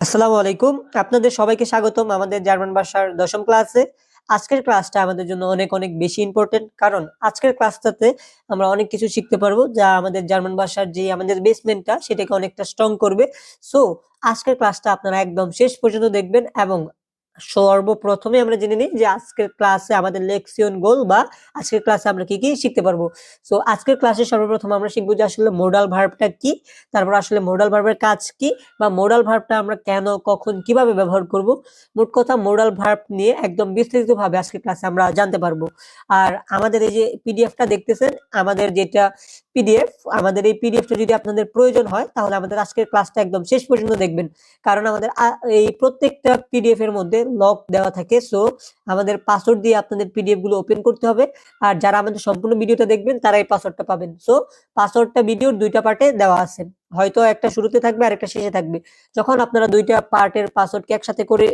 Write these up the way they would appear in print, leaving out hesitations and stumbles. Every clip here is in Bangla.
আসসালামু আলাইকুম। আপনাদের সবাইকে স্বাগতম আমাদের জার্মান ভাষার ১০ম ক্লাসে। আজকের ক্লাসটা আমাদের জন্য অনেক, অনেক বেশি ইম্পোর্টেন্ট। কারণ আজকের ক্লাসটাতে আমরা অনেক কিছু শিখতে পারবো যা আমাদের জার্মান ভাষার যে আমাদের বেসমেন্টটা সেটাকে অনেকটা স্ট্রং করবে। সো আজকের ক্লাসটা আপনারা একদম শেষ পর্যন্ত দেখবেন এবং সর্বপ্রথমে আমরা জেনে নিই যে আজকের ক্লাসে আমাদের লেকশন গোল বা আজকের ক্লাসে আমরা কি, কি শিখতে পারবো। সো আজকের ক্লাসে সর্বপ্রথম আমরা শিখবো যে আসলে মোডাল ভার্বটা কি? তারপর আসলে মোডাল ভার্বের কাজ কি? বা মোডাল ভার্বটা আমরা কেন, কখন, কিভাবে ব্যবহার করব? মোট কথা মোডাল ভার্ব নিয়ে একদম বিস্তারিতভাবে আজকের ক্লাসে আমরা জানতে পারবো। আর আমাদের এই যে পিডিএফটা দেখতেছেন, আমাদের যেটা পিডিএফ, আমাদের এই পিডিএফটা যদি আপনাদের প্রয়োজন হয় তাহলে আমাদের আজকের ক্লাসটা একদম শেষ পর্যন্ত দেখবেন। কারণ আমাদের এই প্রত্যেকটা পিডিএফ এর মধ্যে লক দেওয়া থাকে। সো আমাদের পাসওয়ার্ড দিয়ে আপনাদের পিডিএফ গুলো ওপেন করতে হবে। আর যারা আমাদের সম্পূর্ণ ভিডিওটা দেখবেন তারা এই পাসওয়ার্ডটা পাবেন। সো পাসওয়ার্ডটা ভিডিওর ২টা পার্টে দেওয়া আছে। হয়তো একটা শুরুতে থাকবে আর একটা শেষে থাকবে। যখন আপনারা ২টা পার্টের পাসওয়ার্ডকে একসাথে করে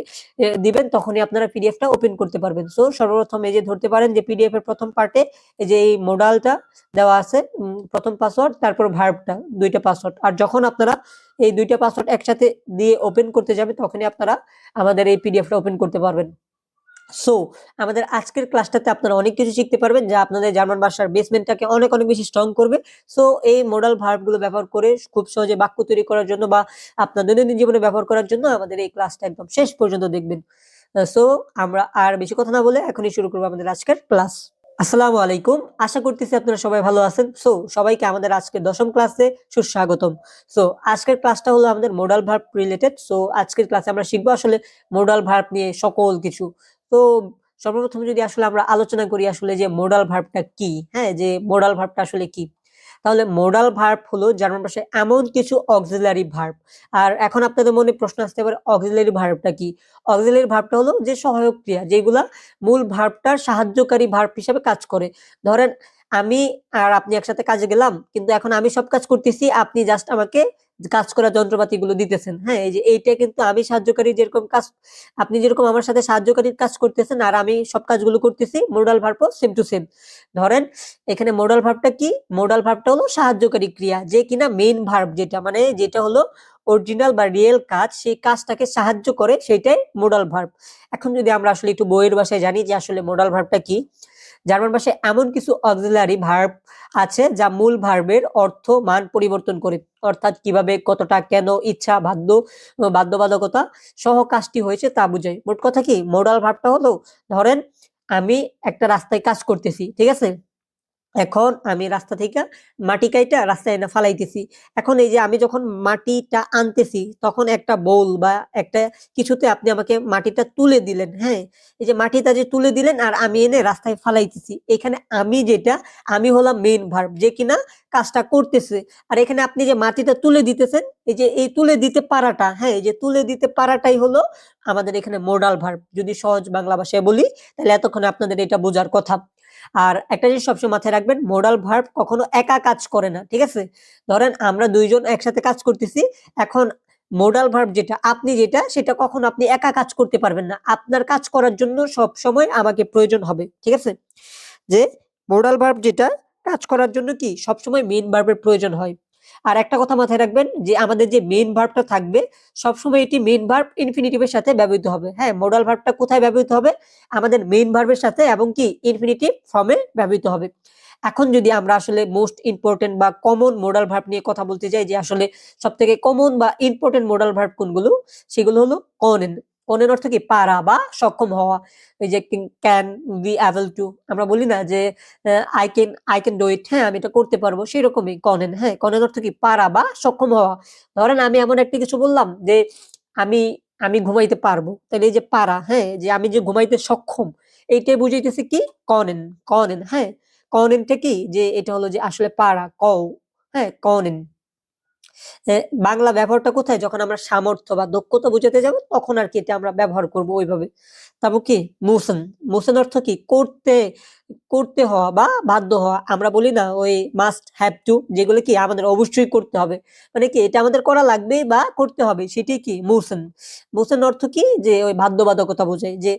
দিবেন তখনই আপনারা পিডিএফটা ওপেন করতে পারবেন। সো সর্বপ্রথম এই যে ধরতে পারেন যে পিডিএফ এর প্রথম পার্টে এই যে এই মোডালটা দেওয়া আছে, প্রথম পাসওয়ার্ড, তারপর ভার্বটা, ২টা পাসওয়ার্ড। আর যখন আপনারা এই ২টা পাসওয়ার্ড একসাথে দিয়ে ওপেন করতে যাবেন তখনই আপনারা আমাদের এই পিডিএফটা ওপেন করতে পারবেন। সো আমাদের আজকের ক্লাসটাতে আপনারা অনেক কিছু শিখতে পারবেন যা আপনাদের জার্মান ভাষার বেসমেন্টটাকে অনেক, অনেক বেশি স্ট্রং করবে। সো এই মোডাল ভার্বগুলো ব্যবহার করে খুব সহজে বাক্য তৈরি করার জন্য বা আপনার দৈনন্দিন জীবনে ব্যবহার করার জন্য আমাদের এই ক্লাসটা একদম শেষ পর্যন্ত দেখবেন। সো আমরা আর বেশি কথা না বলে এখনই শুরু করবো আমাদের আজকের ক্লাস। আসসালামু আলাইকুম। আশা করতেছি আপনারা সবাই ভালো আছেন। সো সবাইকে আমাদের আজকের ১০ম ক্লাসে সুস্বাগতম। সো আজকের ক্লাসটা হলো আমাদের মোডাল ভার্ব রিলেটেড। সো আজকের ক্লাসে আমরা শিখবো আসলে মোডাল ভার্ব নিয়ে সকল কিছু। তো সর্বপ্রথম যদি আসলে আমরা আলোচনা করি আসলে যে মোডাল ভার্বটা কি, হ্যাঁ, যে মোডাল ভার্বটা আসলে কি? তাহলে মোডাল ভার্ব হলো জার্মান ভাষায় এমন কিছু অক্সিলারি ভার্ব। আর এখন আপনাদের মনে প্রশ্ন আসতে পারে অক্সিলারি ভার্বটা কি? অক্সিলারি ভার্বটা হলো যে সহায়ক ক্রিয়া যেগুলা মূল ভার্বটার সাহায্যকারী ভার্ব হিসেবে কাজ করে। ধরেন আমি আর আপনি একসাথে কাজে গেলাম, কিন্তু এখন আমি সব কাজ করতেছি, আপনি জাস্ট আমাকে কাজ করার যন্ত্রপাতিগুলো দিতেছেন। হ্যাঁ, এই যে এইটা কিন্তু আমি সাহায্যকারী যেরকম কাজ, আপনি যেরকম আমার সাথে সাহায্যকারীর কাজ করতেছেন আর আমি সব কাজগুলো করতেছি, মোডাল ভার্বও সেম টু সেম। ধরেন এখানে মোডাল ভার্বটা কি? মোডাল ভার্বটা হলো সাহায্যকারী ক্রিয়া যে কিনা মেইন ভার্ব, যেটা মানে যেটা হলো অরিজিনাল বা রিয়েল কাজ, সেই কাজটাকে সাহায্য করে, সেটাই মোডাল ভার্ব। এখন যদি আমরা আসলে একটু বইয়ের ভাষায় জানি যে আসলে মোডাল ভার্বটা কি, জার্মান ভাষায় এমন কিছু অক্সিলারি ভার্ব আছে যা মূল ভার্বের অর্থ মান পরিবর্তন করে, অর্থাৎ কিভাবে, কতটা, কেন, ইচ্ছা, বাধ্যবাধকতা সহ কাজটি হয়েছে তা বোঝায়। মোট কথা কি মোডাল ভার্বটা হলো, ধরেন আমি একটা রাস্তায় কাজ করতেছি, ঠিক আছে? এখন আমি রাস্তা থেকে মাটি কাইটা রাস্তায় এনে ফালাইতেছি। এখন এই যে আমি যখন মাটিটা আনতেছি তখন একটা বোল বা একটা কিছুতে আপনি আমাকে মাটিটা তুলে দিলেন, হ্যাঁ? এই যে মাটিটা যে তুলে দিলেন আর আমি এনে রাস্তায় ফালাইতেছি। এখানে আমি যেটা, আমি হলাম মেইন ভার্ব যে কিনা কাজটা করতেছে। আর এখানে আপনি যে মাটিটা তুলে দিতেছেন, এই যে এই তুলে দিতে পারাটা, হ্যাঁ, এই যে তুলে দিতে পারাটাই হলো আমাদের এখানে মোডাল ভার্ব। যদি সহজ বাংলা ভাষায় বলি তাহলে এতক্ষণে আপনাদের এটা বোঝার কথা। আর একটা জিনিস সবসময় মাথায় রাখবেন, মোডাল ভার্ব কখনো একা কাজ করে না, ঠিক আছে? ধরেন আমরা ২ জন একসাথে কাজ করতেছি। এখন মোডাল ভার্ব যেটা, আপনি যেটা, সেটা কখনো আপনি একা কাজ করতে পারবেন না। আপনার কাজ করার জন্য সবসময় আমাকে প্রয়োজন হবে, ঠিক আছে? যে মোডাল ভার্ব যেটা, কাজ করার জন্য কি সবসময় মেইন ভার্বের প্রয়োজন হয়। আর একটা কথা মাথায় রাখবেন যে আমাদের যে মেইন ভার্বটা থাকবে সবসময় এটি মেইন ভার্ব ইনফিনিটিভের সাথে ব্যবহৃত হবে। হ্যাঁ, মোডাল ভার্বটা কোথায় ব্যবহৃত হবে? আমাদের মেইন ভার্বের সাথে, এবং কি ইনফিনিটিভ ফর্মে ব্যবহৃত হবে। এখন যদি আমরা আসলে মোস্ট ইম্পর্টেন্ট বা কমন মোডাল ভার্ব নিয়ে কথা বলতে যাই যে আসলে সবথেকে কমন বা ইম্পর্টেন্ট মোডাল ভার্ব কোনগুলো, সেগুলো হলো কনেন। কনেন অর্থ কি পারা বা সক্ষম হওয়া। এই যে ক্যান, বি অ্যাবল টু, আমরা বলি না যে আই ক্যান ডু ইট, হ্যাঁ, আমি এটা করতে পারবো, সেরকমই কনেন। হ্যাঁ, কনেন অর্থ কি পারা বা সক্ষম হওয়া। ধরেন আমি এমন একটা কিছু বললাম যে আমি আমি ঘুমাইতে পারবো, তাহলে এই যে পারা, হ্যাঁ, যে আমি যে ঘুমাইতে সক্ষম, এইটাই বুঝাইতেছে কি কনেন। কনেন, হ্যাঁ, কনেনটা কি যে এটা হলো যে আসলে পারা, হ্যাঁ, কনেন। বাংলা ব্যবহারটা কোথায়? যখন আমরা সামর্থ্য বা দক্ষতা বুঝাতে যাব তখন আর কি এটা আমরা ব্যবহার করব ওইভাবে। তারপর কি মুসেন। মুসেন অর্থ কি করতে, করতে হওয়া বা বাধ্য হওয়া। আমরা বলি না ওই মাস্ট হ্যাভ টু, যেগুলো কি আমাদের অবশ্যই করতে হবে, মানে কি এটা আমাদের করা লাগবে বা করতে হবে, সেটাই কি মুসেন। মুসেন অর্থ কি যে ওই বাধ্যবাধকতা বোঝায় যে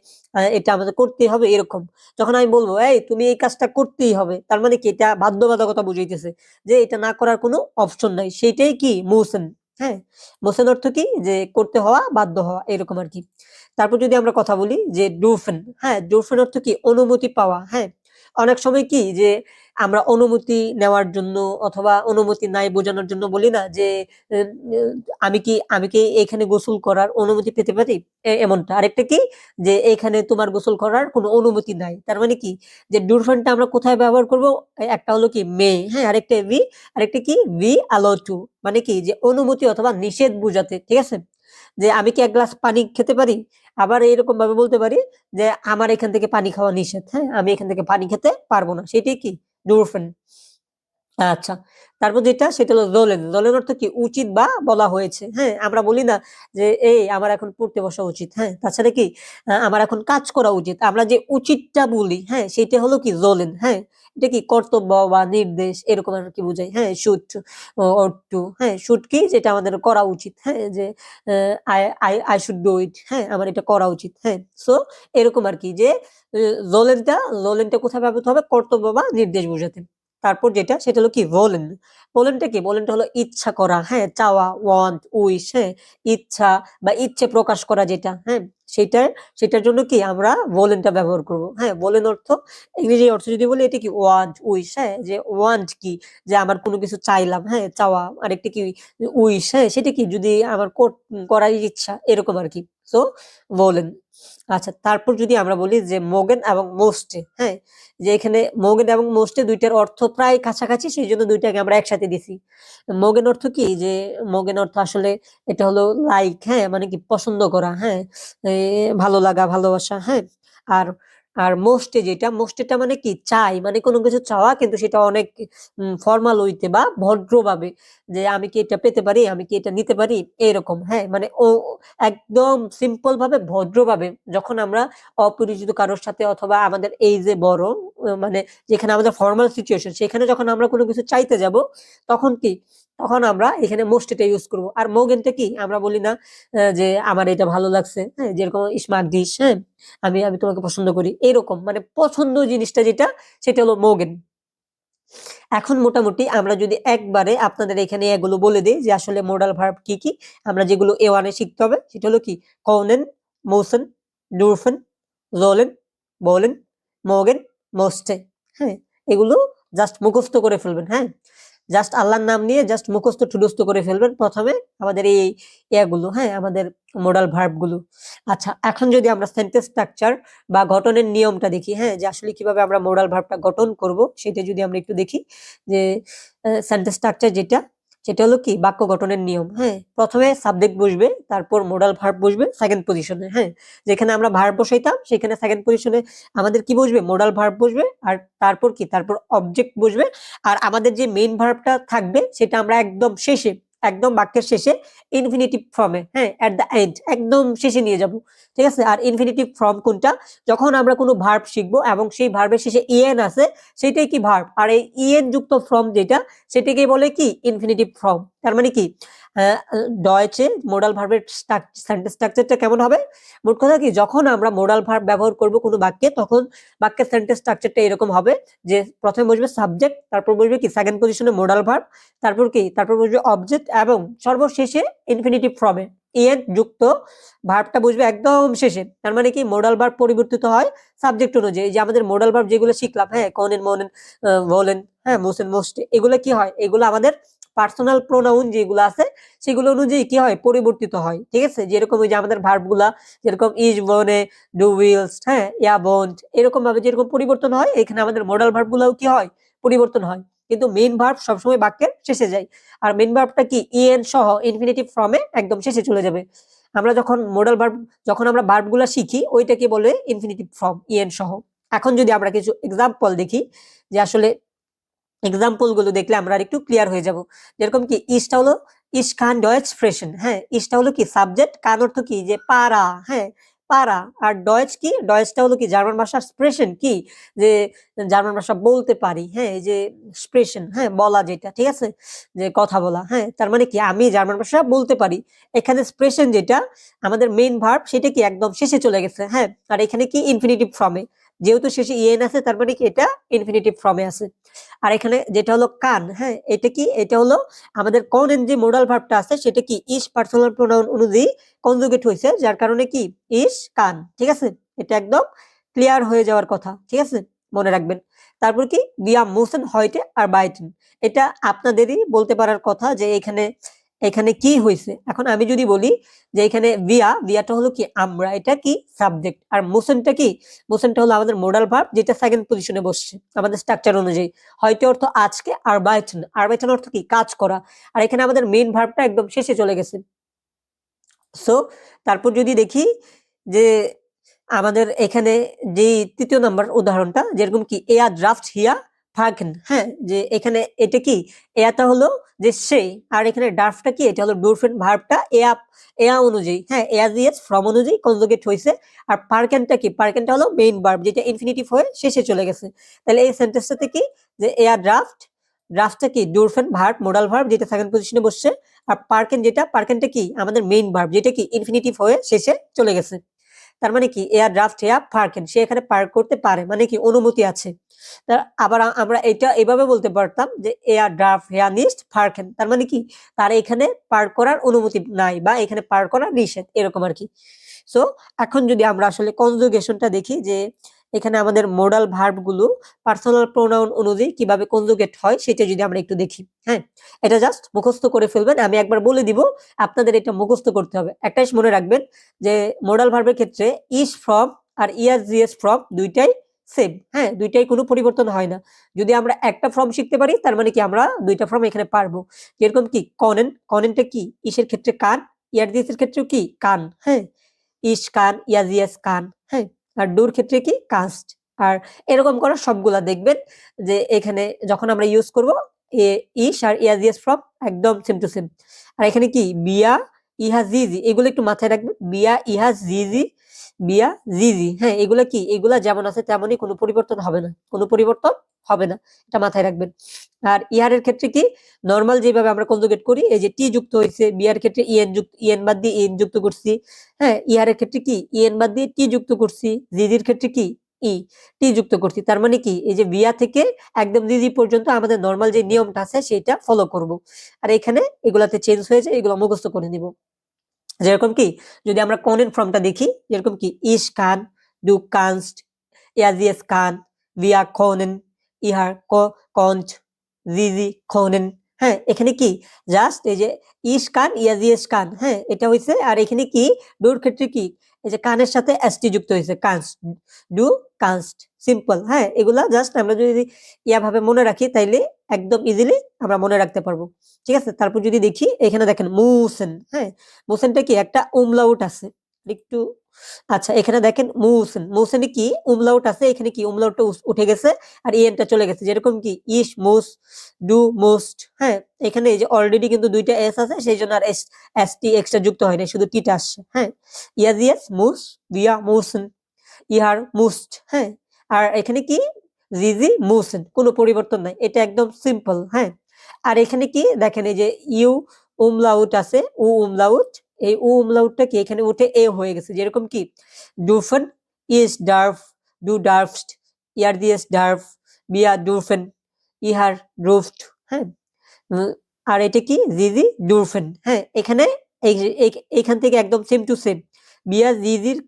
এটা আমাদের করতেই হবে এরকম। যখন আমি বলবো এই তুমি এই কাজটা করতেই হবে, তার মানে কি এটা বাধ্যবাধকতা বুঝাইতেছে যে এটা না করার কোনো অপশন নাই, সেটাই কি মুহসেন। হ্যাঁ, মোসেন অর্থ কি যে করতে হওয়া, বাধ্য হওয়া, এরকম আর কি। তারপর যদি আমরা কথা বলি যে ডুরফেন, হ্যাঁ, ডুরফেন অর্থ কি অনুমতি পাওয়া। হ্যাঁ, অনেক সময় কি যে আমরা অনুমতি নেওয়ার জন্য অথবা অনুমতি নাই বোঝানোর জন্য বলি না যে আহ, আমি কি এখানে গোসল করার অনুমতি পেতে পারি, এমনটা। আরেকটা কি যে এখানে তোমার গোসল করার কোনো অনুমতি নাই, তার মানে কি যে ডুরফেনটা আমরা কোথায় ব্যবহার করব? একটা হলো কি মে, হ্যাঁ, আরেকটা ভি, আরেকটা কি ভি অ্যালাউ টু, মানে কি যে অনুমতি অথবা নিষেধ বোঝাতে, ঠিক আছে। যে আমি কি এক গ্লাস পানি খেতে পারি, আবার এরকম ভাবে বলতে পারি যে আমার এখান থেকে পানি খাওয়া নিষেধ, হ্যাঁ, আমি এখান থেকে পানি খেতে পারবো না, সেটাই কি ডুরফেন। আচ্ছা, তারপর যেটা সেটা হলো জলেন। জলেন অর্থ কি উচিত বা বলা হয়েছে। হ্যাঁ, আমরা বলি না যে এই আমার এখন পড়তে বসা উচিত। হ্যাঁ, তাছাড়া কি আমার এখন কাজ করা উচিত, আমরা যে উচিতটা বলি, হ্যাঁ, সেটা হলো কি জলেন। হ্যাঁ, এটা কি কর্তব্য বা নির্দেশ এরকম আর কি বোঝায়। হ্যাঁ, শুড অর টু, হ্যাঁ, শুড কি যেটা আমাদের করা উচিত। হ্যাঁ, যে I I I should do it, হ্যাঁ, আমার এটা করা উচিত। হ্যাঁ, সো এরকম আর কি যে জলেনটা জলেনটা কোথায় ব্যবহৃত হবে? কর্তব্য বা নির্দেশ বোঝাতে। তারপর যেটা সেটা হলো কি ভোলেন। ভোলেনটা কি? ভোলেনটা হলো ইচ্ছা করা, হ্যাঁ, চাওয়া, ওয়ান্ট, উইশ, হ্যাঁ, ইচ্ছা বা ইচ্ছে প্রকাশ করা যেটা, হ্যাঁ, সেটা সেটার জন্য কি আমরা ভোলেনটা ব্যবহার করব। হ্যাঁ, ভোলেন অর্থ, ইংরেজি অর্থ যদি বলি এটা কি ওয়ান্ট, উইশ, হ্যাঁ, যে ওয়ান্ট কি যে আমার কোনো কিছু চাইলাম, হ্যাঁ, চাওয়া, আরেকটা কি উইশ, হ্যাঁ, সেটা কি যদি আমার করার ইচ্ছা, এরকম আর কি। সো ভোলেন। আচ্ছা, তারপর যদি আমরা বলি যে মোগেন এবং মোস্টে, হ্যাঁ, যে এখানে মোগেন এবং মোস্টে দুইটার অর্থ প্রায় কাছাকাছি, সেই জন্য দুইটাকে আমরা একসাথে দিছি। মোগেন অর্থ কি যে মোগেন অর্থ আসলে এটা হলো লাইক, হ্যাঁ, মানে কি পছন্দ করা, হ্যাঁ, ভালো লাগা, ভালোবাসা, হ্যাঁ। আর আর মোস্টে যেটা, মোস্টেটা মানে কি চাই, মানে কোনো কিছু চাওয়া, কিন্তু সেটা অনেক ফর্মাল হইতে বা ভদ্রভাবে, যে আমি কি এটা পেতে পারি, আমি কি এটা নিতে পারি, এরকম। হ্যাঁ, মানে ও একদম সিম্পল ভাবে, ভদ্রভাবে যখন আমরা অপরিচিত কারোর সাথে অথবা আমাদের এই যে বড় মানে যেখানে আমাদের ফর্মাল সিচুয়েশন, সেখানে যখন আমরা কোনো কিছু চাইতে যাব, তখন কি তখন আমরা এখানে মোস্ট এটা ইউজ করব। আর মোগেনটা কি আমরা বলি না যে আমার এটা ভালো লাগছে, হ্যাঁ, যেরকম স্মার্ট ডিশ, হ্যাঁ, আমি আমি তোমাকে পছন্দ করি, এরকম মানে পছন্দ জিনিসটা যেটা, সেটা হলো মোগেন। এখন মোটামুটি আমরা যদি একবারে আপনাদের এখানে এগুলো বলে দিই যে আসলে মোডাল ভার্ব কি কি, আমরা যেগুলো এ1 এ শিখতে হবে সেটা হলো কি কৌনেন, মৌসেন, ডুরফেন, জোলেন, বোলেন, মোগেন, মোস্টে। হ্যাঁ, এগুলো জাস্ট মুখস্থ করে ফেলবেন। হ্যাঁ, জাস্ট আল্লাহর নাম নিয়ে জাস্ট মুখস্থ ঠুডস্থ করে ফেলবেন প্রথমে আমাদের এই ইয়াগুলো, হ্যাঁ, আমাদের মোডাল ভার্ব গুলো। আচ্ছা, এখন যদি আমরা সেন্টেন্স স্ট্রাকচার বা গঠনের নিয়মটা দেখি, হ্যাঁ, যে আসলে কিভাবে আমরা মোডাল ভার্বটা গঠন করব, সেটা যদি আমরা একটু দেখি যে সেন্টেন্স স্ট্রাকচার যেটা, সেটা হলো কি বাক্য গঠনের নিয়ম। হ্যাঁ, প্রথমে সাবজেক্ট বসবে, তারপর মোডাল ভার্ব বসবে সেকেন্ড পজিশনে। হ্যাঁ, যেখানে আমরা ভার্ব বসাইতাম সেখানে সেকেন্ড পজিশনে আমাদের কি বসবে? মোডাল ভার্ব বসবে। আর তারপর কি তারপর অবজেক্ট বসবে। আর আমাদের যে মেইন ভার্বটা থাকবে সেটা আমরা একদম শেষে, একদম বাক্যের শেষে ইনফিনিটিভ ফর্মে, হ্যাঁ, এট দ্য এন্ড, একদম শেষে নিয়ে যাব। ঠিক আছে। আর ইনফিনিটিভ ফর্ম কোনটা? যখন আমরা কোনো ভার্ব শিখবো এবং সেই ভার্বের শেষে ইএন আছে, সেটাই কি ভার্ব। আর এই ইএন যুক্ত ফর্ম যেটা, সেটাকে বলে কি ইনফিনিটিভ ফর্ম। তার মানে কি ডয়েচে মোডাল ভার্বের সেন্টেন্স স্ট্রাকচারটা কেমন হবে? মোট কথা কি যখন আমরা মোডাল ভার্ব ব্যবহার করব কোনো বাক্যে, তখন বাক্যের সেন্টেন্স স্ট্রাকচারটা এরকম হবে যে প্রথমে বসবে সাবজেক্ট, তারপর বসবে কি সেকেন্ড পজিশনে মোডাল ভার্ব, তারপর কি তারপর বসবে অবজেক্ট, এবং সর্বশেষে ইনফিনিটিভ ফর্মে ইএন যুক্ত ভার্বটা বসবে একদম শেষে। তার মানে কি মোডাল ভার্ব পরিবর্তিত হয় সাবজেক্ট অনুযায়ী। যে আমাদের মোডাল ভার্ব যেগুলো শিখলাম, হ্যাঁ, কনেন, মনেন, বলেন, হ্যাঁ, মোসেন, মোস্ট, এগুলো কি হয়? এগুলো আমাদের পার্সোনাল প্রোনাউন যেগুলো আছে সেগুলো অনুযায়ী কি হয়? পরিবর্তিত হয়। ঠিক আছে। যেরকম ওই যে আমাদের ভার্ব গুলা যেরকম ইজ, বনে, ডু, উইলস, হ্যাঁ, ইয়া, বন্ট, এরকম ভাবে যেরকম পরিবর্তন হয়, এখানে আমাদের মোডাল ভার্ব গুলাও কি হয়? পরিবর্তন হয়। কিন্তু মেইন ভার্ব সবসময় বাক্যের শেষে যায়। আর মেইন ভার্বটা কি ইএন সহ ইনফিনিটিভ ফর্মে একদম শেষে চলে যাবে। আমরা যখন মোডাল ভার্ব, যখন আমরা ভার্ব গুলা শিখি, ওইটাকে বলে ইনফিনিটিভ ফর্ম ইএন সহ। এখন যদি আমরা কিছু এক্সাম্পল দেখি, যে আসলে এক্সাম্পল গুলো দেখলে আমরা আর একটু ক্লিয়ার হয়ে যাব। যেরকম কি ইস্টা হলো ইস কান ডয়েচ ফ্রেশন, হ্যাঁ, ইস্টা হলো কি সাবজেক্ট, কান অর্থ কি যে পারা, হ্যাঁ, পারা। আর ডয়েচ কি? ডয়েচটা হলো কি জার্মান ভাষার স্প্রেশন, কি যে জার্মান ভাষা বলতে পারি, হ্যাঁ, এই যে স্প্রেশন, হ্যাঁ, বলা যেটা, ঠিক আছে, যে কথা বলা, হ্যাঁ, তার মানে কি আমি জার্মান ভাষা বলতে পারি। এখানে স্প্রেশন যেটা আমাদের মেইন ভার্ব, সেটা কি একদম শেষে চলে গেছে, হ্যাঁ, আর এখানে কি ইনফিনিটিভ ফর্মে। যেহেতু শেষে ইএন আছে তার মানে কি এটা ইনফিনিটিভ ফর্মে আছে। আর এখানে যেটা হলো কান, হ্যাঁ এটা কি, এটা হলো আমাদের কনেন যে মোডাল ভার্বটা আছে সেটা কি ইস পার্সোনাল প্রোনাউন অনুযায়ী কনজুগেট হয়েছে, যার কারণে কি ইস কান। ঠিক আছে, এটা একদম ক্লিয়ার হয়ে যাওয়ার কথা। ঠিক আছে, মনে রাখবেন। তারপর কি বিয়া মুসেন হয়টে আর বাইটেন, এটা আপনাদেরই বলতে পারার কথা যে এখানে এখানে কি হয়েছে। এখন আমি যদি বলি যে এখানে বিয়াটা হলো কি আমরা, এটা কি সাবজেক্ট, আর মুসেনটা কি, মুসেনটা হলো আমাদের মোডাল ভার্ব যেটা সেকেন্ড পজিশনে বসছে আমাদের স্ট্রাকচার অনুযায়ী। হয়তো অর্থ আজকে, আর বাইটেন অর্থ কি কাজ করা, আর এখানে আমাদের মেইন ভার্বটা একদম শেষে চলে গেছে। সো তারপর যদি দেখি যে আমাদের এখানে যে তৃতীয় নাম্বার উদাহরণটা, যেরকম কি এয়া ড্রাফট হিয়া ফাগেন, হ্যাঁ যে এখানে এটা কি এয়াটা হলো যে সে, আর এখানে ড্রাফটটা কি এটা হলো ডুরফেন ভার্বটা এয়া এয়া অনুযায়ী, হ্যাঁ এয়া দিয়েস ফ্রম অনুযায়ী কনজুগেট হয়েছে। আর পার্কেনটা কি, পার্কেনটা হলো মেইন ভার্ব যেটা ইনফিনিটিভ হয়ে শেষে চলে গেছে। তাহলে এই সেন্টেন্সটাতে কি যে এয়া ড্রাফটটা কি ডুরফেন ভার্ব মোডাল ভার্ব যেটা সেকেন্ড পজিশনে বসছে, আর পার্কেনটা কি আমাদের মেইন ভার্ব যেটা কি ইনফিনিটিভ হয়ে শেষে চলে গেছে। তার মানে কি এয়ার ড্রাফট হেয়া পার্কেন, সে এখানে পার্ক করতে পারে, মানে কি অনুমতি আছে। আবার আমরা এটা এভাবে বলতে পারতাম যে এয়ার ড্রাফট হেয়া নিস্ট পার্কেন, তার মানে কি তার এখানে পার্ক করার অনুমতি নাই বা এখানে পার্ক করা নিষেধ, এরকম আর কি। সো এখন যদি আমরা আসলে কনজুগেশনটা দেখি যে এখানে আমাদের মোডাল ভার্ব গুলো পার্সোনাল প্রোনাউন অনুযায়ী কিভাবে কনজুগেট হয় সেটা যদি আমরা একটু দেখি। হ্যাঁ, এটা জাস্ট মুখস্থ করে ফেলবেন, আমি একবার বলে দিব, আপনাদের এটা মুখস্থ করতে হবে। একটা জিনিস মনে রাখবেন যে মোডাল ভার্বের ক্ষেত্রে ইস ফ্রম আর ইএস ফ্রম দুইটাই সেম, হ্যাঁ দুইটাই কোনো পরিবর্তন হয় না। যদি আমরা একটা ফর্ম শিখতে পারি তার মানে কি আমরা দুইটা ফর্ম এখানে পারবো। যেরকম কি কনেনটা কি ইসের ক্ষেত্রে কান, ইয়ারজিএস এর ক্ষেত্রেও কি কান, হ্যাঁ ইস কান ইয়াজিএস কান, হ্যাঁ আর ডুর ক্ষেত্রে কি কাস্ট। আর এরকম করে সবগুলা দেখবেন যে এখানে যখন আমরা ইউজ করব ইস আর ইয়াজিএস ফ্রম একদম সেম টু সেম। আর এখানে কি বিয়া ইহা জিজি, এগুলো একটু মাথায় রাখবেন, বিয়া জিজি, হ্যাঁ এগুলা কি, এগুলা যেমন আছে তেমনই, কোনো পরিবর্তন হবে না, কোনো পরিবর্তন হবে না, এটা মাথায় রাখবেন। আর ইহারের ক্ষেত্রে কি নরমাল যেভাবে আমরা কনজুগেট করি, এই যে টি যুক্ত হয়েছে, বিয়ার ক্ষেত্রে ইএন বাদ দিয়ে ইন যুক্ত করছি, হ্যাঁ ইহারের ক্ষেত্রে কি ইএন বাদ দিয়ে টি যুক্ত করছি, জিজির ক্ষেত্রে কি ই টি যুক্ত করছি। তার মানে কি এই যে বিয়া থেকে একদম জিজি পর্যন্ত আমাদের নরমাল যে নিয়মটা আছে সেটা ফলো করব। আর এখানে এগুলাতে চেঞ্জ হয়েছে, এগুলো মুখস্থ করে নিব। যেরকম কি যদি আমরা কনেন ফর্মটা দেখি, যেরকম কি ইস কান, ডু কানস্ট, ইয়াজিএস কান, ভিয়া কনেন, ইহার কন্ট, জিজি কনেন, হ্যাঁ এখানে কি জাস্ট এই যে ইস কান ইয়াজিএস কান, হ্যাঁ এটা হইছে। আর এখানে কি ডুর ক্ষেত্রে কি এই যে কানের সাথে এসটি যুক্ত হয়েছে, কানস্ট, ডু কানস্ট, সিম্পল। হ্যাঁ এগুলা জাস্ট আমরা যদি ভাবে মনে রাখি তাইলে একদম ইজিলি আমরা মনে রাখতে পারবো। ঠিক আছে, তারপর যদি দেখি এখানে দেখেন মুসেন, হ্যাঁ মুসেনটা কি একটা উমলাউট আছে একটু, আচ্ছা এখানে দেখেন মুসেনে কি উমলাউট আছে, এখানে কি উমলাউটটা উঠে গেছে আর ইএনটা চলে গেছে। যেরকম কি ইস মুস, ডু মোস্ট, হ্যাঁ এখানে এই যে অলরেডি কিন্তু দুইটা এস আছে সেই জন্য আর এস টি এক্সট্রা যুক্ত হয় না, শুধু টিটা আসছে। হ্যাঁ ইয়াজিএস মুস, বিয়া মুসেন, ইহার মুস্ট, হ্যাঁ আর এখানে কি জিজি মুসেন, কোনো পরিবর্তন নাই, এটা একদম সিম্পল। হ্যাঁ আর এখানে কি দেখেন এই যে ইউ উমলাউট আছে, উমলাউট, এই উমলাউটটা কি এখানে উঠে এ হয়ে গেছে। যেরকম কি ডুফেন, ইস dwarf, do ডার্ফস্ট, year Diaz dwarf, বিয়া ডুফেন, ইহার ড্রুফট, হ্যাঁ আর এটা কি জিজি ডুরফেন। হ্যাঁ এখানে এখান থেকে একদম সেম টু সেম বিয়া জিজির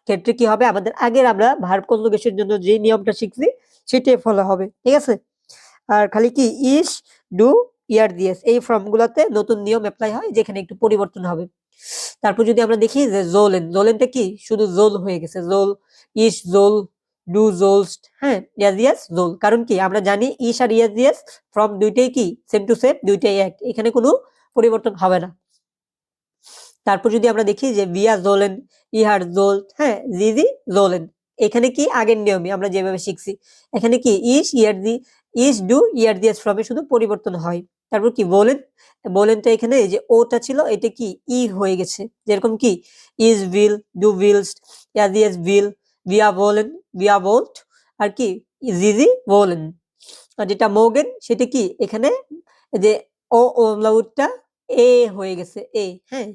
ক্ষেত্রে কি হবে, আমাদের আগের আমরা ভার্ব কনজুগেশনের জন্য যে নিয়মটা শিখছি সেটাই ফলো হবে। ঠিক আছে, আর খালি কি ইস, ডু, ইয়ার দিয়েস এই ফর্ম গুলাতে নতুন নিয়ম অ্যাপ্লাই হয়, যেখানে একটু পরিবর্তন হবে। তারপর যদি আমরা দেখি যে জোলেনটা কি শুধু জোল হয়ে গেছে, জোল, ইস জোল, ডু জোলস্ট, হ্যাঁ ইয়াজিয়াস জোল। কারণ কি আমরা জানি ইস আর ইয়াজিয়াস ফর্ম দুইটাই কি সেম টু সেম, দুইটাই এক, এখানে কোনো পরিবর্তন হবে না। তারপর যদি আমরা দেখি যে বিয়া জোলেন, ইহার জোল, হ্যাঁ জিজি জোলেন, এখানে কি আগের নিয়মে আমরা যেভাবে শিখছি, এখানে কি ইস ডু ইয়ার দিয়াস ফর্মে শুধু পরিবর্তন হয়। তারপর কি বলেনটা এখানে এই যে ওটা ছিল এটা কি ই হয়ে গেছে। যেরকম কি ইজ উইল, ডু উইলস্ট, ইয়াজিয়াস উইল, বিয়া বোল্ট, আর কি জিজি বলেন। আর যেটা মোগেন সেটা কি এখানে যে ও ওমলাউটটা এ হয়ে গেছে, হ্যাঁ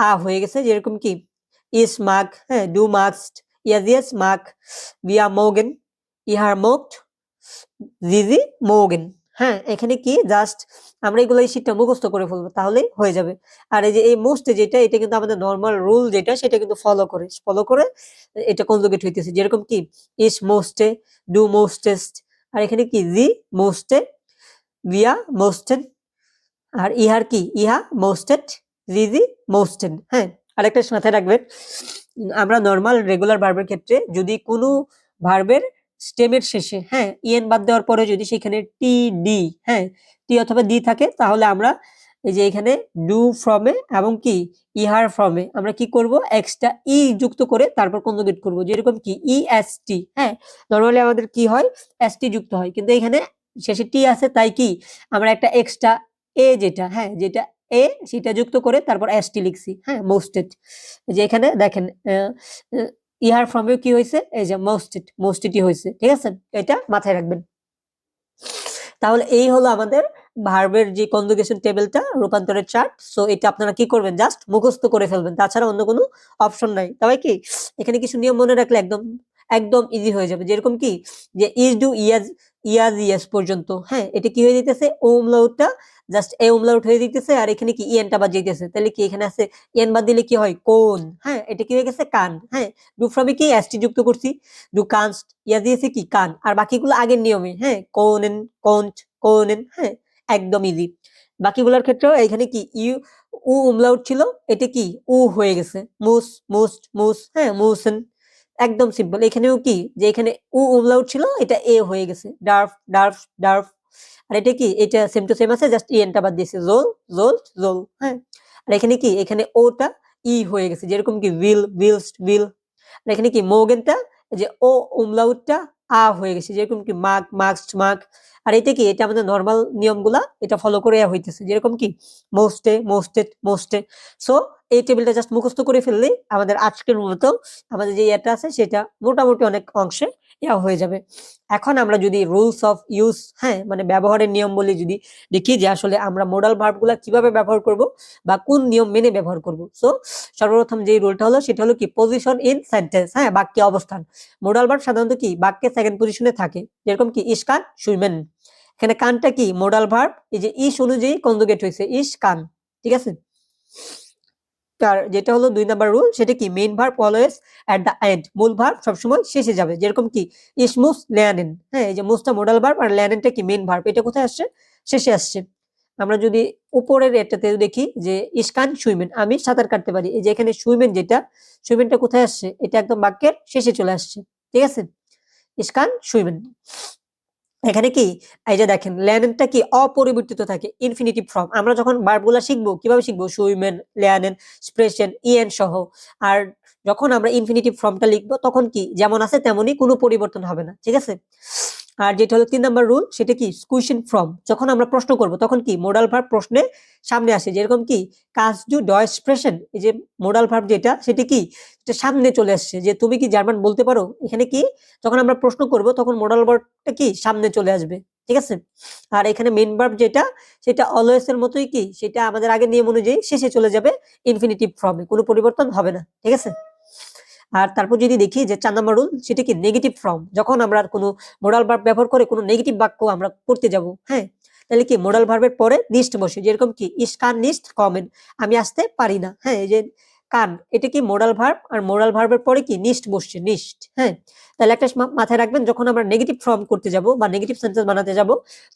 আ হয়ে গেছে। যেরকম কি ইস মাগ, হ্যাঁ ডু মাগস্ট, ইয়াস ইয়েস মাক বিয়া মোগেন ইহার মোক্ট জিজি মোগেন। হ্যাঁ, এখানে কি জাস্ট আমরা এগুলো এই শীটটা মুখস্থ করে ফেলবো তাহলেই হয়ে যাবে। আর এই যে এই মোস্ট যেটা এটা কিন্তু আমাদের নর্মাল রুল যেটা সেটা কিন্তু ফলো করে এটা কনজুগেট হইতেছে। যেরকম কি ইস মোস্টে, ডু মোস্টেস্ট, আর এখানে কি জি মোস্টে, ভিয়া মোস্টেন, আর ইহার কি ইহা মোস্টেড, জিজি মোস্টেন। হ্যাঁ, আরেকটা মাথায় রাখবেন, আমরা নর্মাল রেগুলার ভার্বের ক্ষেত্রে যদি কোনো ভার্বের স্টেমের শেষে হ্যাঁ ইএন বাদ দেওয়ার পরে যদি সেখানে টি ডি হ্যাঁ টি অথবা ডি থাকে তাহলে আমরা এই যে এখানে ডু ফ্রমে এবং কি ইহার ফ্রমে আমরা কি করব এক্সট্রা ই যুক্ত করে তারপর কনজুগেট করব। যেরকম কি ই এস টি, হ্যাঁ নরমালি আমাদের কি হয় এস টি যুক্ত হয়, কিন্তু এখানে শেষে টি আছে তাই কি আমরা একটা এক্সট্রা এ যেটা হ্যাঁ যেটা এ সেটা যুক্ত করে তারপর এস টি লিখছি। হ্যাঁ মোস্টেড, যে এখানে দেখেন ইহার ফর্মে কি হয়েছে এই যে মোস্টেডই হয়েছে। ঠিক আছে, এটা মাথায় রাখবেন। তাহলে এই হলো আমাদের ভার্বের যে কনজুগেশন টেবিলটা রূপান্তরের চার্ট। সো এটা আপনারা কি করবেন জাস্ট মুখস্থ করে ফেলবেন, তাছাড়া অন্য কোনো অপশন নাই। তবে কি এখানে কিছু নিয়ম মনে রাখলে একদম একদম ইজি হয়ে যাবে। যেরকম কি যে ইজ ডু ইয়াজ ইয়াজ ইয়াস পর্যন্ত হ্যাঁ এটা কি হয়ে যেতেছে ওমলাউটটা জাস্ট এ ওমলাউট হয়ে যেতেছে, আর এখানে কি ইএনটা বাদ যেতেছে, তাহলে কি এখানে আছে ইএন বাদ দিলে কি হয় কোন, হ্যাঁ এটা কি হয়ে গেছে কান। হ্যাঁ ডু ফ্রমে কি এসটি যুক্ত করছি, ডু কানস্ট ইয়া দিয়েছে কি কান, আর বাকিগুলো আগের নিয়মে হ্যাঁ কোনেন কোন্ট কোনেন। হ্যাঁ একদম ইজি। বাকিগুলোর ক্ষেত্রেও এখানে কি ইউ উ উমলাউট ছিল এটা কি উ হয়ে গেছে মুস মুস্ট মুস হ্যাঁ মুসেন। একদম সিম্পল। এখানেও কি যে এখানে উ উমলাউট ছিল এটা এ হয়ে গেছে ডার্ফ ডার্ফ ডার্ফ, আর এটা কি এটা সেম টু সেম আছে জাস্ট ইএনটা বাদ দিয়েছে জোল জোল জোল। হ্যাঁ আর এখানে কি এখানে ওটা ই হয়ে গেছে, যেরকম কি উইল উইলস্ট উইল, আর এখানে কি মোগেনটা যে ও উমলাউটটা আ হয়ে গেছে, যেরকম কি মাগ মাস্ট মাগ। আর এটা কি এটা আমাদের নরমাল নিয়মগুলা এটা ফলো করে হইতেছে, যেরকম কি মোস্টে মোস্টেড মোস্টে। সো এই টেবিলটা জাস্ট মুখস্থ করে ফেললেই আমাদের আজকের মতো আমাদের যে এটা আছে সেটা মোটামুটি অনেক অংশে ইয়া হয়ে যাবে। এখন আমরা যদি রুলস অফ ইউজ হ্যাঁ মানে ব্যবহারের নিয়ম বলি যদি দেখি যে আসলে আমরা মোডাল ভার্বগুলা কিভাবে ব্যবহার করব বা কোন নিয়ম মেনে ব্যবহার করব। সো সর্বপ্রথম যে রুলটা হলো সেটা হলো কি পজিশন ইন সেন্টেন্স, হ্যাঁ বাক্যে অবস্থান। মোডাল ভার্ব সাধারণত কি বাক্যে সেকেন্ড পজিশনে থাকে, যেরকম কি ইস কান সুইমেন। এখানে কানটা কি মোডাল ভার্ব, এই যে ইস অনুযায়ী কনজুগেট হয়েছে ইস কান। ঠিক আছে, তার যেটা হলো 2 নাম্বার রুল সেটা কি main verb always at the end, মূল ভার্ব সবসময় শেষে যাবে। যেরকম কি ইসমুস লেয়ানেন, হ্যাঁ এই যে মুসটা মোডাল ভার্ব আর লেয়ানেনটা কি মেইন ভার্ব, এটা কোথায় আসছে শেষে আসছে। আমরা যদি উপরের এটাতে দেখি যে ইসকান সুইমেন আমি সাঁতার কাটতে পারি, এই যে এখানে সুইমেন যেটা সুইমেনটা কোথায় আসছে এটা একদম বাক্যের শেষে চলে আসছে। ঠিক আছে, ইসকান সুইমেন। এখানে কি এই যে দেখেন ল্যানেনটা কি অপরিবর্তিত থাকে ইনফিনিটিভ ফর্ম। আমরা যখন ভার্বগুলা শিখবো কিভাবে শিখবো সুইমেন ল্যানেন স্প্রেশন ইএন সহ, আর যখন আমরা ইনফিনিটিভ ফর্মটা লিখবো তখন কি যেমন আছে তেমনই কোনো পরিবর্তন হবে না। ঠিক আছে, আর যেটা হলো 3 নাম্বার রুল সেটা কি কোয়েশ্চেন ফর্ম, যখন আমরা প্রশ্ন করব তখন কি মোডাল ভার্ব প্রশ্নে সামনে আসে। যেরকম কি কাজ ডু ডয়েসপ্রেশন, এই যে মোডাল ভার্ব যেটা সেটা কি এটা সামনে চলে আসছে যে তুমি কি জার্মান বলতে পারো। এখানে কি যখন আমরা প্রশ্ন করব তখন মোডাল ভার্বটা কি সামনে চলে আসবে। ঠিক আছে, আর এখানে মেইন ভার্ব যেটা সেটা অলওয়েজ এর মতোই কি সেটা আমাদের আগের নিয়ম অনুযায়ী শেষে চলে যাবে ইনফিনিটিভ ফর্মে, কোনো পরিবর্তন হবে না। ঠিক আছে, আর তারপর যদি দেখি যে 4 নাম্বার রুল সেটা কি নেগেটিভ ফর্ম, যখন আমরা কোনো মোডাল ভার্ব ব্যবহার করে কোনো নেগেটিভ বাক্য আমরা করতে যাব হ্যাঁ তাহলে কি মোডাল ভার্বের পরে নিস্ট বসে। যেরকম কি ইস কান নিস্ট কমেন, আমি আসতে পারি না। হ্যাঁ এই যে কান এটা কি মোডাল ভার্ব, আর মোডাল ভার্বের পরে কি নিস্ট বসছে নিস্ট। হ্যাঁ তাহলে একটা মাথায় রাখবেন যখন আমরা নেগেটিভ ফর্ম করতে যাব বা নেগেটিভ সেন্টেন্স বানাতে যাব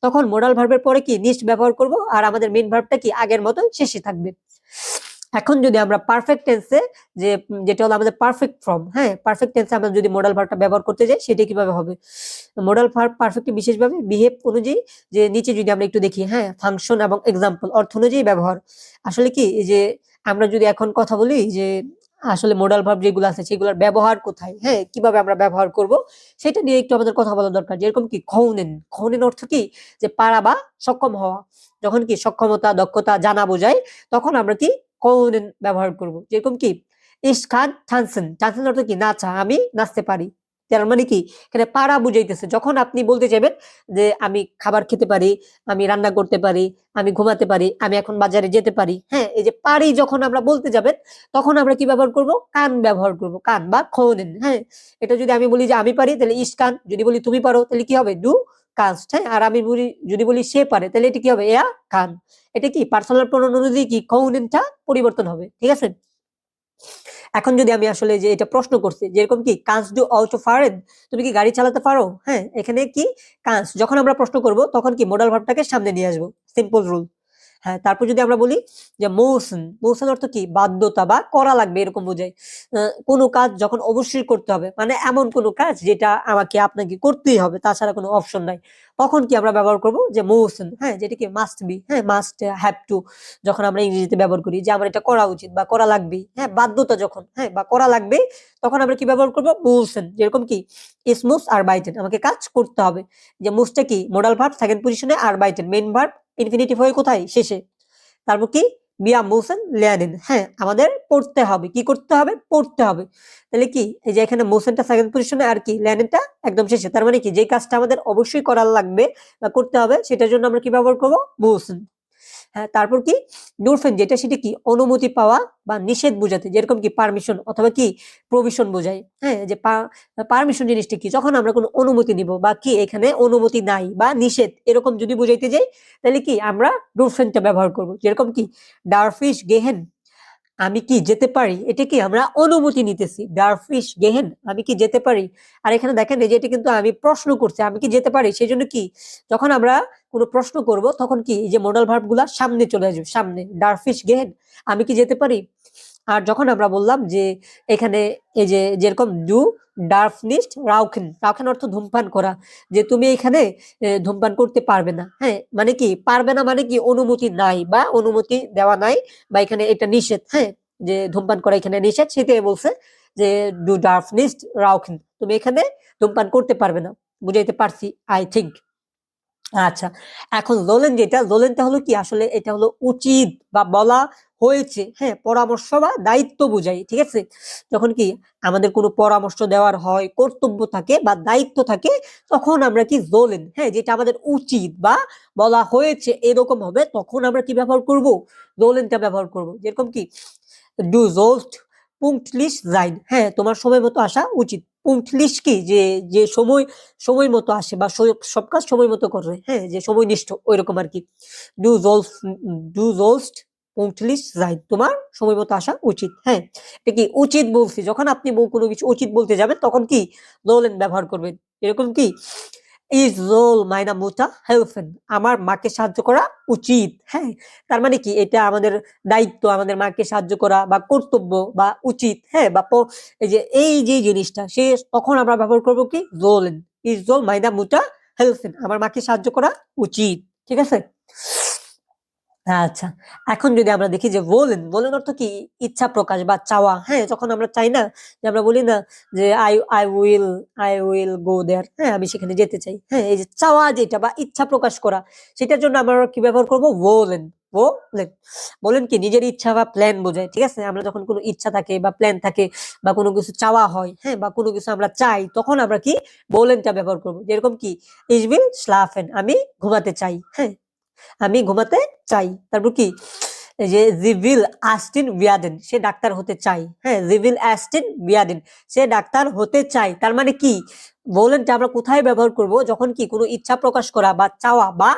তখন মোডাল ভার্বের পরে কি নিস্ট ব্যবহার করব, আর আমাদের মেইন ভার্বটা কি আগের মতো শেষে থাকবে। এখন যদি আমরা পারফেক্ট টেন্সে যে যেটা হলো আমাদের পারফেক্ট ফর্ম, হ্যাঁ পারফেক্ট টেন্সে আমরা যদি মোডাল ভার্বটা ব্যবহার করতে যাই সেটা কিভাবে হবে। মোডাল ভার্ব পারফেক্টলি বিশেষভাবে বিহেভ অনুযায়ী, যে নিচে যদি আমরা একটু দেখি হ্যাঁ ফাংশন এবং এক্সাম্পল অর্থ অনুযায়ী ব্যবহার। আসলে কি এই যে আমরা যদি এখন কথা বলি যে আসলে মোডাল ভার্ব যেগুলো আছে সেগুলোর ব্যবহার কোথায়, হ্যাঁ কিভাবে আমরা ব্যবহার করব সেটা নিয়ে একটু আমাদের কথা বলা দরকার। যেরকম কি খৌনেন, খৌনেন অর্থ কি যে পারা বা সক্ষম হওয়া, যখন কি সক্ষমতা দক্ষতা জানা বোঝায় তখন আমরা কি কৌনেন ব্যবহার করব। যেরকম কি ইস খান থানসেন, থানসেন অর্থ কি নাচা, আমি নাচতে পারি। তার মানে কি এখানে পারা বুঝাইতেছে। যখন আপনি বলতে চাইবেন যে আমি খাবার খেতে পারি, আমি রান্না করতে পারি, আমি ঘুমাতে পারি, আমি এখন বাজারে যেতে পারি, হ্যাঁ, এই যে পারি যখন আমরা বলতে যাবেন তখন আমরা কি ব্যবহার করব? কান ব্যবহার করব, কান বা খোনেন। হ্যাঁ, এটা যদি আমি বলি যে আমি পারি তাহলে ইস কান, যদি বলি তুমি পারো তাহলে কি হবে? Do cast. হ্যাঁ, আর আমি বলি যদি বলি সে পারে তাহলে এটা কি হবে? এয়া কান। এটা কি পার্সোনাল প্রোনাউন অনুযায়ী কি কৌনেনটা পরিবর্তন হবে, ঠিক আছে? এখন যদি আমি আসলে যে এটা প্রশ্ন করছি যেরকম কি কাজ ডু অটো ফারেন, তুমি কি গাড়ি চালাতে পারো? হ্যাঁ, এখানে কি কাজ যখন আমরা প্রশ্ন করব তখন কি মোডাল ভার্বটাকে সামনে নিয়ে আসবো, সিম্পল রুল। হ্যাঁ, তারপর যদি আমরা বলি যে মৌসুম, মৌসুম অর্থ কি বাধ্যতা বা করা লাগবে এরকম বোঝায়। কোনো কাজ যখন অবশ্যই করতে হবে, মানে এমন কোনো কাজ যেটা আমাকে আপনাকে করতেই হবে, তাছাড়া কোনো অপশন নাই, তখন কি আমরা ব্যবহার করব যে মৌসুম। হ্যাঁ, যেটা কি মাস্ট বি, হ্যাঁ, মাস্ট হ্যাভ টু যখন আমরা ইংরেজিতে ব্যবহার করি যে আমার এটা করা উচিত বা করা লাগবে, হ্যাঁ, বাধ্যতা যখন, হ্যাঁ, বা করা লাগবে, তখন আমরা কি ব্যবহার করব? মৌসুম। যেরকম কি ইস মুস আর বাইটেন, আমাকে কাজ করতে হবে। যে মুসটা কি মোডাল ভার্ব সেকেন্ড পজিশনে, আর বাইটেন মেইন ভার্ব ইনফিনিটিভ হয়ে কোথায়? শেষে। তারপর কি বিয়া মুসেন লেয়ানিন, হ্যাঁ, আমাদের পড়তে হবে। কি করতে হবে? পড়তে হবে। তাহলে কি এই যে এখানে মোসেনটা সেকেন্ড পজিশনে আর কি লেয়ানিনটা একদম শেষে, তার মানে কি যে কাজটা আমাদের অবশ্যই করা লাগবে বা করতে হবে সেটার জন্য আমরা কি ব্যবহার করবো? মোসেন। হ্যাঁ, তারপর কি ডোরফেন, যেটা সেটা কি অনুমতি পাওয়া বা নিষেধ বোঝাতে, যেরকম কি পারমিশন অথবা কি প্রভিশন বোঝায়। হ্যাঁ, যে পারমিশন জিনিসটা কি যখন আমরা কোনো অনুমতি নিব বা কি এখানে অনুমতি নাই বা নিষেধ এরকম যদি বুঝাইতে যাই তাহলে কি আমরা ডোরফেনটা ব্যবহার করব। যেরকম কি ডারফিশ গেহেন, আমি কি যেতে পারি, এটা কি আমরা অনুমতি নিতেছি। ডারফিশ গেহেন, আমি কি যেতে পারি। আর এখানে দেখেন এই যে এটা কিন্তু আমি প্রশ্ন করছি, আমি কি যেতে পারি, সেই জন্য কি যখন আমরা কোনো প্রশ্ন করব তখন কি এই যে মোডাল ভার্ব গুলা সামনে চলে আসবে, সামনে। ডারফিশ গেহেন, আমি কি যেতে পারি। আর যখন আমরা বললাম যে এখানে এই যে যেরকম ডু ডার্ফনিস্ট রাউখেন, রাউখেন অর্থ ধূমপান করা, যে তুমি এখানে ধূমপান করতে পারবে না। হ্যাঁ, মানে কি পারবে না, মানে কি অনুমতি নাই বা অনুমতি দেওয়া নাই বা এখানে এটা নিষেধ। হ্যাঁ, যে ধূমপান করা এখানে নিষেধ, সেটাই বলছে যে ডু ডার্ফনিস্ট রাউখেন, তুমি এখানে ধূমপান করতে পারবে না। বুঝাইতে পারছি আই থিঙ্ক। আচ্ছা, এখন লোলেন, যেটা লোলেনটা হলো কি আসলে এটা হলো উচিত বা বলা হয়েছে। হ্যাঁ, পরামর্শ বা দায়িত্ব বোঝাই, ঠিক আছে? যখন কি আমাদের কোনো পরামর্শ দেওয়ার হয়, কর্তব্য থাকে বা দায়িত্ব থাকে, তখন আমরা কি লোলেন, হ্যাঁ, যেটা আমাদের উচিত বা বলা হয়েছে এরকম হবে, তখন আমরা কি ব্যবহার করব? লোলেনটা ব্যবহার করব। যেরকম কি ডু সোলস্ট পুংক্টলিশ যাইন, হ্যাঁ, তোমার সময় মতো আসা উচিত। পুংক্টলিশ কি যে যে সময় সময় মতো আসে বা সব কাজ সময় মতো করে, হ্যাঁ, যে সময়নিষ্ঠ ওইরকম আর কি। ডু জোলস ডু জোলস্ট পুংক্টলিশ যাইন, তোমার সময় মতো আসা উচিত। হ্যাঁ, এটা কি উচিত বলছি, যখন আপনি কোনো কিছু উচিত বলতে যাবেন তখন কি লোলেন ব্যবহার করবেন। এরকম কি ইজ রোল মাইনা মুটা হেলফেন, আমার মাকে সাহায্য করা উচিত। হ্যাঁ, তার মানে কি এটা আমাদের দায়িত্ব, আমাদের মাকে সাহায্য করা বা কর্তব্য বা উচিত। হ্যাঁ, বা এই যে এই যে জিনিসটা সে, তখন আমরা ব্যবহার করব কি রোলেন। ইজ রোল মাইনা মুটা হেলফেন, আমার মাকে সাহায্য করা উচিত, ঠিক আছে? আচ্ছা, এখন যদি আমরা দেখি যে বলেন, বলেন অর্থ কি ইচ্ছা প্রকাশ বা চাওয়া। হ্যাঁ, যখন আমরা চাই না, যে আমরা বলি না যে আই উইল গো দেয়ার, হ্যাঁ, আমি সেখানে যেতে চাই। হ্যাঁ, এই যে চাওয়া যেটা বা ইচ্ছা প্রকাশ করা, সেটার জন্য আমরা কি ব্যবহার করব? বলেন। বলেন, বলেন কি নিজের ইচ্ছা বা প্ল্যান বোঝায়, ঠিক আছে? আমরা যখন কোনো ইচ্ছা থাকে বা প্ল্যান থাকে বা কোনো কিছু চাওয়া হয়, হ্যাঁ, বা কোনো কিছু আমরা চাই, তখন আমরা কি বলেনটা ব্যবহার করব। যেরকম কি ইস উইল স্লাফেন, আমি ঘুমাতে চাই। হ্যাঁ, আমি ঘুমাতে চাই। তারপর কি এই যে জিভিল আস্টিন বিয়াদেন, সে ডাক্তার হতে চাই। হ্যাঁ, জিভিল আস্টিন বিয়াদেন, সে ডাক্তার হতে চাই। তার মানে কি বলেনটা আমরা কোথায় ব্যবহার করব? যখন কি কোনো ইচ্ছা প্রকাশ করা বা চাওয়া বা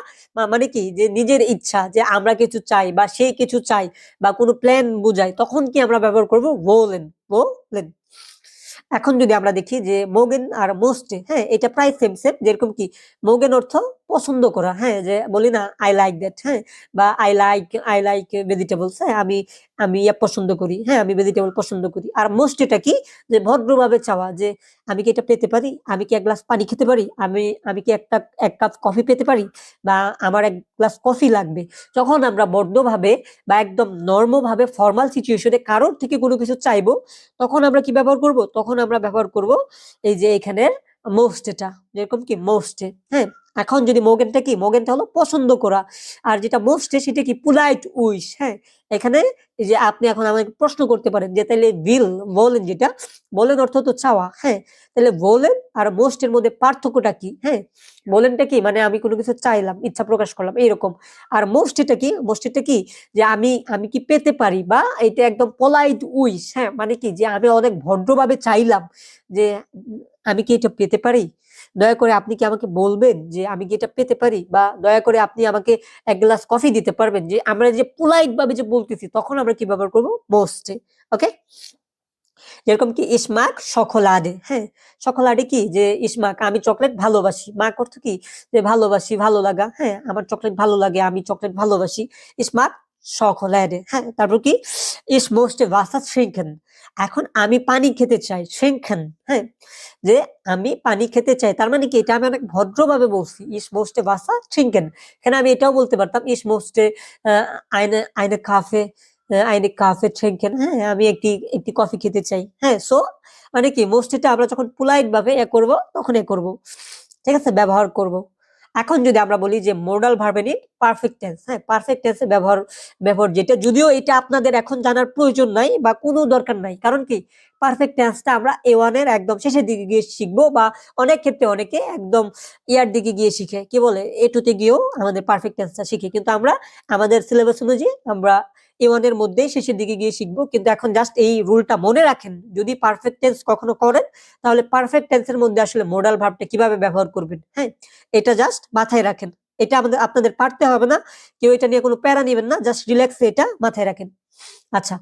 মানে কি যে নিজের ইচ্ছা, যে আমরা কিছু চাই বা সে কিছু চাই বা কোনো প্ল্যান বোঝায়, তখন কি আমরা ব্যবহার করব? বলেন। বলেন। এখন যদি আমরা দেখি যে মোগেন আর মোস্টে, হ্যাঁ, এটা প্রায় সেম সেম। যেরকম কি মোগেন অর্থ পছন্দ করা, হ্যাঁ, যে বলি না আই লাইক দ্যাট, হ্যাঁ, বা আই লাইক ভেজিটেবলস, হ্যাঁ, আমি আমি পছন্দ করি, হ্যাঁ, আমি ভেজিটেবল পছন্দ করি। আর মোস্ট এটা কি যে ভদ্রভাবে চাওয়া, যে আমি কি এটা পেতে পারি, আমি কি এক গ্লাস পানি খেতে পারি, আমি কি এক কাপ কফি পেতে পারি, বা আমার এক গ্লাস কফি লাগবে। যখন আমরা বদ্ধভাবে বা একদম নর্মভাবে ফর্মাল সিচুয়েশনে কারোর থেকে কোনো কিছু চাইবো, তখন আমরা কি ব্যবহার করব? তখন আমরা ব্যবহার করব এই যে এখানে মোস্ট, এটা যেরকম কি মোস্টে, হ্যাঁ। এখন যদি মোগেনটা কি, মোগেনটা হলো পছন্দ করা, আর যেটা মোস্টে সেটা কি পোলাইট উইশ, হ্যাঁ। এখানে এই যে আপনি এখন আমাকে প্রশ্ন করতে পারেন যে তাহলে বিল বলেন, যেটা বলেন অর্থ তো চাওয়া, হ্যাঁ। তাহলে বলেন আর মোস্টের মধ্যে পার্থক্যটা কি, হ্যাঁ। বলেনটা কি মানে আমি কোনো কিছু চাইলাম, ইচ্ছা প্রকাশ করলাম এইরকম। আর মোস্ট এটা কি, মোস্ট এটা কি যে আমি আমি কি পেতে পারি, বা এটা একদম পোলাইট উইশ, হ্যাঁ, মানে কি যে আমি অনেক ভদ্রভাবে চাইলাম যে আমি কি এটা পেতে পারি, দয়া করে আপনি কি আমাকে বলবেন যে আমি কি এটা পেতে পারি, বা দয়া করে আপনি আমাকে এক গ্লাস কফি দিতে পারবেন, যে আমরা যে পোলাইট ভাবে যে বলতেছি তখন আমরা কি ব্যবহার করবো, মোস্টে। ওকে, যেরকম কি ইসমাক সকলাডে, হ্যাঁ। সকলাডে কি যে ইসমাক আমি চকলেট ভালোবাসি, মাক অর্থ কি যে ভালোবাসি, ভালো লাগা, হ্যাঁ, আমার চকলেট ভালো লাগে, আমি চকলেট ভালোবাসি। ইসমাক সকলাডে, হ্যাঁ। তারপর কি ইস মোস্টে ভাসা শ্রিঙ্কেন, এখন আমি পানি খেতে চাই, শ্রিঙ্কেন, হ্যাঁ। যে আমি পানি খেতে চাই, তার মানে কি এটা আমি অনেক ভদ্রভাবে বলছি, ইস মোস্টে ভাসা শ্রিঙ্কেন। এখানে আমি এটাও বলতে পারতাম ইস মোস্টে আইনে আইনে কাফে, আইনে কাফে ট্রিঙ্কেন, হ্যাঁ, আমি একটি একটি কফি খেতে চাই, হ্যাঁ। সো মানে কি মোস্টটা আমরা যখন পোলাইট ভাবে করব তখন করব, ঠিক আছে, ব্যবহার করব। এখন যদি আমরা বলি যে modal verb in perfect tense, হ্যাঁ, পারফেক্ট টেন্সে ব্যবহার ব্যবহার যেটা, যদিও এটা আপনাদের এখন জানার প্রয়োজন নাই বা কোনো দরকার নাই, কারণ কি পারফেক্ট টেন্সটা আমরা A1 এর একদম শেষের দিকে গিয়ে শিখবো, বা অনেক ক্ষেত্রে অনেকে একদম ইয়ার দিকে গিয়ে শিখে, কি বলে A2 তে গিয়েও আমাদের পারফেক্ট টেন্সটা শিখে, কিন্তু আমরা আমাদের সিলেবাস অনুযায়ী আমরা A1 এর মধ্যেই শেষের দিকে গিয়ে শিখবো। কিন্তু এখন জাস্ট এই রুলটা মনে রাখেন, যদি পারফেক্ট টেন্স কখনো করেন তাহলে পারফেক্ট টেন্সের মধ্যে আসলে মোডাল ভার্বটা কিভাবে ব্যবহার করবেন, হ্যাঁ, এটা জাস্ট মাথায় রাখেন। এটা আমাদের আপনাদের পারতে হবে না, কেউ এটা নিয়ে কোনো প্যারা নেবেন না, জাস্ট রিল্যাক্সে এটা মাথায় রাখেন। আচ্ছা,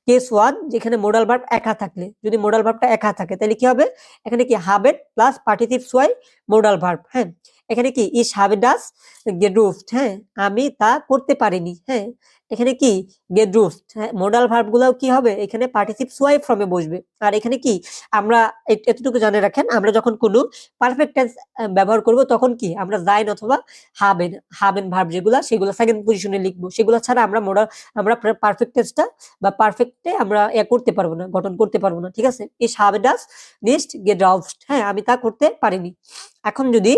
কেস 1, যেখানে মোডাল ভার্ব একা থাকলে, যদি মোডাল ভার্বটা একা থাকে তাহলে কি হবে, এখানে কি হাবেন প্লাস পার্টিসিপ সোয়াই মোডাল ভার্ব, হ্যাঁ। এখানে কি ইস habe das gerufen, হ্যাঁ, আমি তা করতে পারিনি, হ্যাঁ। এখানে কি গেডরুফট, হ্যাঁ, মোডাল ভার্ব গুলাও কি হবে এখানে পার্টিসিপ সোয়াই ফর্মে বসবে। আর এখানে কি আমরা এতটুকু জানে রাখেন, আমরা যখন কোনো পারফেক্ট টেন্স ব্যবহার করব তখন কি আমরা যাইন অথবা হাবেন, হাবেন ভার্ব যেগুলা সেগুলো সেকেন্ড পজিশনে লিখবো, সেগুলো ছাড়া আমরা মোডাল আমরা পারফেক্ট টেন্সটা বা পারফেক্টে আমরা করতে পারবো না, গঠন করতে পারবো না, ঠিক আছে। এই habe das nicht gedacht, হ্যাঁ, আমি তা করতে পারিনি। এখন যদি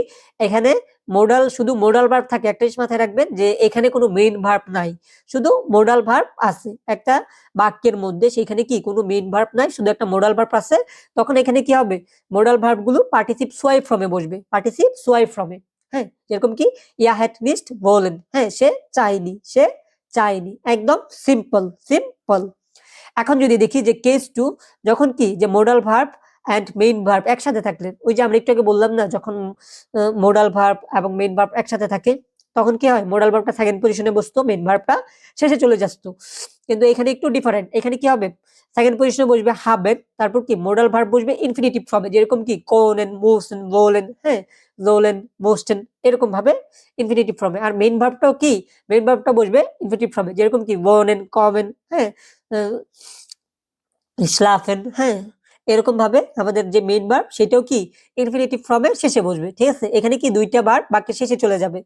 এখানে মোডাল শুধু মোডাল ভার্ব থাকে, একটা জিনিস মাথায় রাখবেন যে এখানে কোনো মেইন ভার্ব নাই, শুধু মোডাল ভার্ব আছে একটা বাক্যের মধ্যে, সেখানে কি কোনো মেইন ভার্ব নাই, শুধু একটা মোডাল ভার্ব আছে, তখন এখানে কি হবে মোডাল ভার্ব গুলো পার্টিসিপ সোয়াই ফর্মে বসবে, পার্টিসিপ সোয়াই ফর্মে, হ্যাঁ। যেরকম কি ইয়া হ্যাট নিস্ট বলেন, হ্যাঁ, সে চাইনি, সে চাইনি, একদম সিম্পল সিম্পল। এখন যদি দেখি যে কেস 2, যখন কি যে modal verb and main verb একসাথে থাকলেন, ওই যে আমরা একটু আগে বললাম না, যখন মোডাল ভার্ব এবং মেইন ভার্ব একসাথে থাকে তখন কি হয়, মোডাল ভার্বটা সেকেন্ড পজিশনে বসতো, মেইন ভার্বটা শেষে চলে আসতো। কিন্তু এখানে একটু ডিফারেন্ট, এখানে কি হবে সেকেন্ড পজিশনে বসবে হাবেন, তারপর কি মোডাল ভার্ব বসবে ইনফিনিটিভ ফর্মে, যেরকম কি কোনেন মোসেন বলেন, হ্যাঁ, জোলেন মোস্টেন, এরকম ভাবে ইনফিনিটিভ ফর্মে। আর মেইন ভার্বটাও কি মেইন ভার্বটা বসবে ইনফিনিটিভ ফর্মে, যেরকম কি ওনেন কমেন, হ্যাঁ, স্লাফেন, হ্যাঁ, এরকম ভাবে আমাদের যে মেইন ভার্ব সেটাও কি ইনফিনিটিভ ফর্মের শেষে বসবে, ঠিক আছে। এখানে কি দুইটা ভার্ব বাক্যের শেষে চলে যাবে,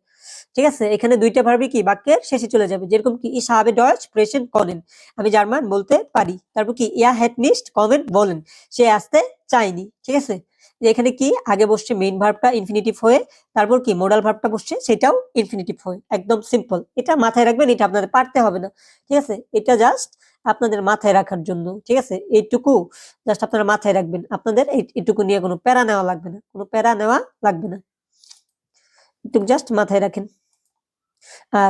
ঠিক আছে, এখানে দুইটা ভার্বই কি বাক্যের শেষে চলে যাবে, যেরকম কি ich habe Deutsch sprechen können, আমি জার্মান বলতে পারি। তারপর কি er hat nicht kommen wollen, সে আসতে চায়নি, ঠিক আছে। যে এখানে কি আগে বসছে মেইন ভার্বটা ইনফিনিটিভ হয়ে, তারপর কি মোডাল ভার্বটা বসছে সেটাও ইনফিনিটিভ হয়ে, একদম সিম্পল। এটা মাথায় রাখবেন, এটা আপনাদের পারতে হবে না, ঠিক আছে, এটা জাস্ট আপনাদের মাথায় রাখার জন্য, ঠিক আছে। এইটুকু জাস্ট আপনারা মাথায় রাখবেন, আপনাদের এইটুকু নিয়ে কোনো প্যারা নেওয়া লাগবে না, কোনো প্যারা নেওয়া লাগবে না, একটু জাস্ট মাথায় রাখেন।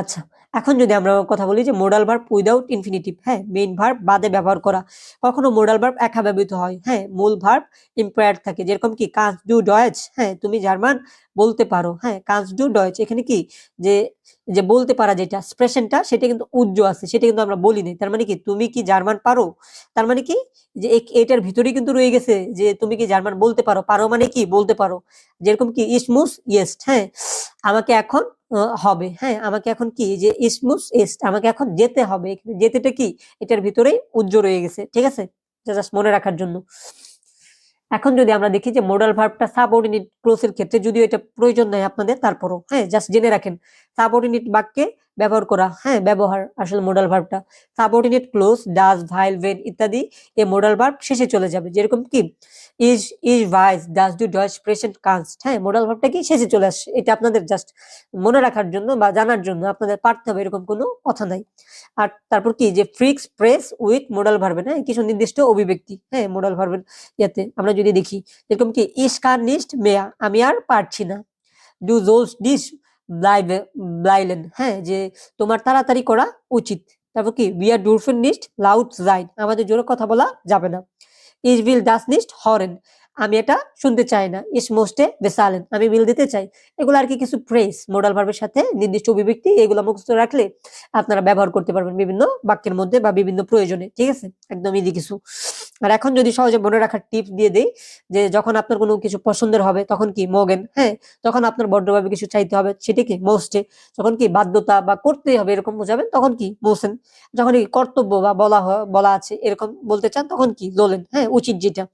আচ্ছা, এখন যদি আমরা কথা বলি যে মোডাল ভার্ব উইদাউট ইনফিনিটিভ, হ্যাঁ, মেইন ভার্ব বাদে ব্যবহার করা, কখনো মোডাল ভার্ব একা ব্যবহৃত হয়, হ্যাঁ, মূল ভার্ব ইম্পেয়ার্ড থাকে, যেরকম কি কান্স ডু ডয়েচ, হ্যাঁ, তুমি জার্মান বলতে পারো, হ্যাঁ, কান্স ডু ডয়েচ, এখানে কি যে যে বলতে পারা যেটা এক্সপ্রেশনটা সেটা কিন্তু উজ্জ আছে, সেটা কিন্তু আমরা বলি নাই, তার মানে কি তুমি কি জার্মান পারো, তার মানে কি যে এটার ভিতরেই কিন্তু রয়ে গেছে যে তুমি কি জার্মান বলতে পারো, পারো মানে কি বলতে পারো, যেরকম কি ইসমুস ইয়েস্ট, হ্যাঁ, আমাকে এখন হবে, হ্যাঁ, আমাকে এখন কি যে ইসমুস এস্ট, আমাকে এখন যেতে হবে, এখানে যেতেটা কি এটার ভিতরেই উজ্জ্ব রয়ে গেছে, ঠিক আছে, জাস্ট মনে রাখার জন্য। এখন যদি আমরা দেখি যে মোডাল ভার্বটা সাবঅর্ডিনেট ক্লোজের ক্ষেত্রে, যদিও এটা প্রয়োজন নাই আপনাদের, তারপরও হ্যাঁ জাস্ট জেনে রাখেন সাবঅর্ডিনেট বাক্যে ব্যবহার করা, হ্যাঁ ব্যবহার আসলে মোডাল ভার্বটা। Subordinate clause does, while, when ইত্যাদি এই মোডাল ভার্ব শেষে চলে যাবে, যেরকম কি is, was, does, do, does, present, কান্স্ট, হ্যাঁ মোডাল ভার্বটা কি শেষে চলে আসে। এটা আপনাদের জাস্ট মনে রাখার জন্য বা জানার জন্য, আপনাদের পারতে হবে এরকম কোনো কথা নাই। আর তারপর কি যে ফ্রিক্স প্রেস উইথ মোডাল ভার্বের, হ্যাঁ কিছু নির্দিষ্ট অভিব্যক্তি, হ্যাঁ মোডাল ভার্বের ইয়াতে আমরা যদি দেখি, যেরকম কি ইস কার নিস্ট মেয়া, আমি আর পারছি না। ডু জোলস ডিস ব্লাইলেন, হ্যাঁ যে তোমার তাড়াতাড়ি করা উচিত। তারপর কি উই আর ডুরফেন নিস্ট লাউড জাইন, আমাদের জোরে কথা বলা যাবে না। ইস বিল ডাস নিস্ট হরেন, আমি এটা শুনতে চাই না। ইস মোস্টে বেসালেন, আমি বিল দিতে চাই। এগুলো আর কি কিছু ফ্রেজ মোডাল ভার্বের সাথে নির্দিষ্ট অভিব্যক্তি, এগুলো মুখস্থ রাখলে আপনারা ব্যবহার করতে পারবেন বিভিন্ন বাক্যের মধ্যে বা বিভিন্ন প্রয়োজনে, ঠিক আছে, একদম ইজি কিছু। আর এখন যদি সহজে মনে রাখার টিপস দিয়ে দেই, যে যখন আপনার কোনো কিছু পছন্দের হবে তখন কি মোগেন, হ্যাঁ যখন আপনার ভদ্রভাবে কিছু চাইতে হবে সেটা কি মোস্টে, যখন কি বাধ্যতা বা করতেই হবে এরকম বোঝাবেন তখন কি মোসেন, যখন কি কর্তব্য বা বলা আছে এরকম বলতে চান তখন কি জোলেন, হ্যাঁ উচিত যেটা।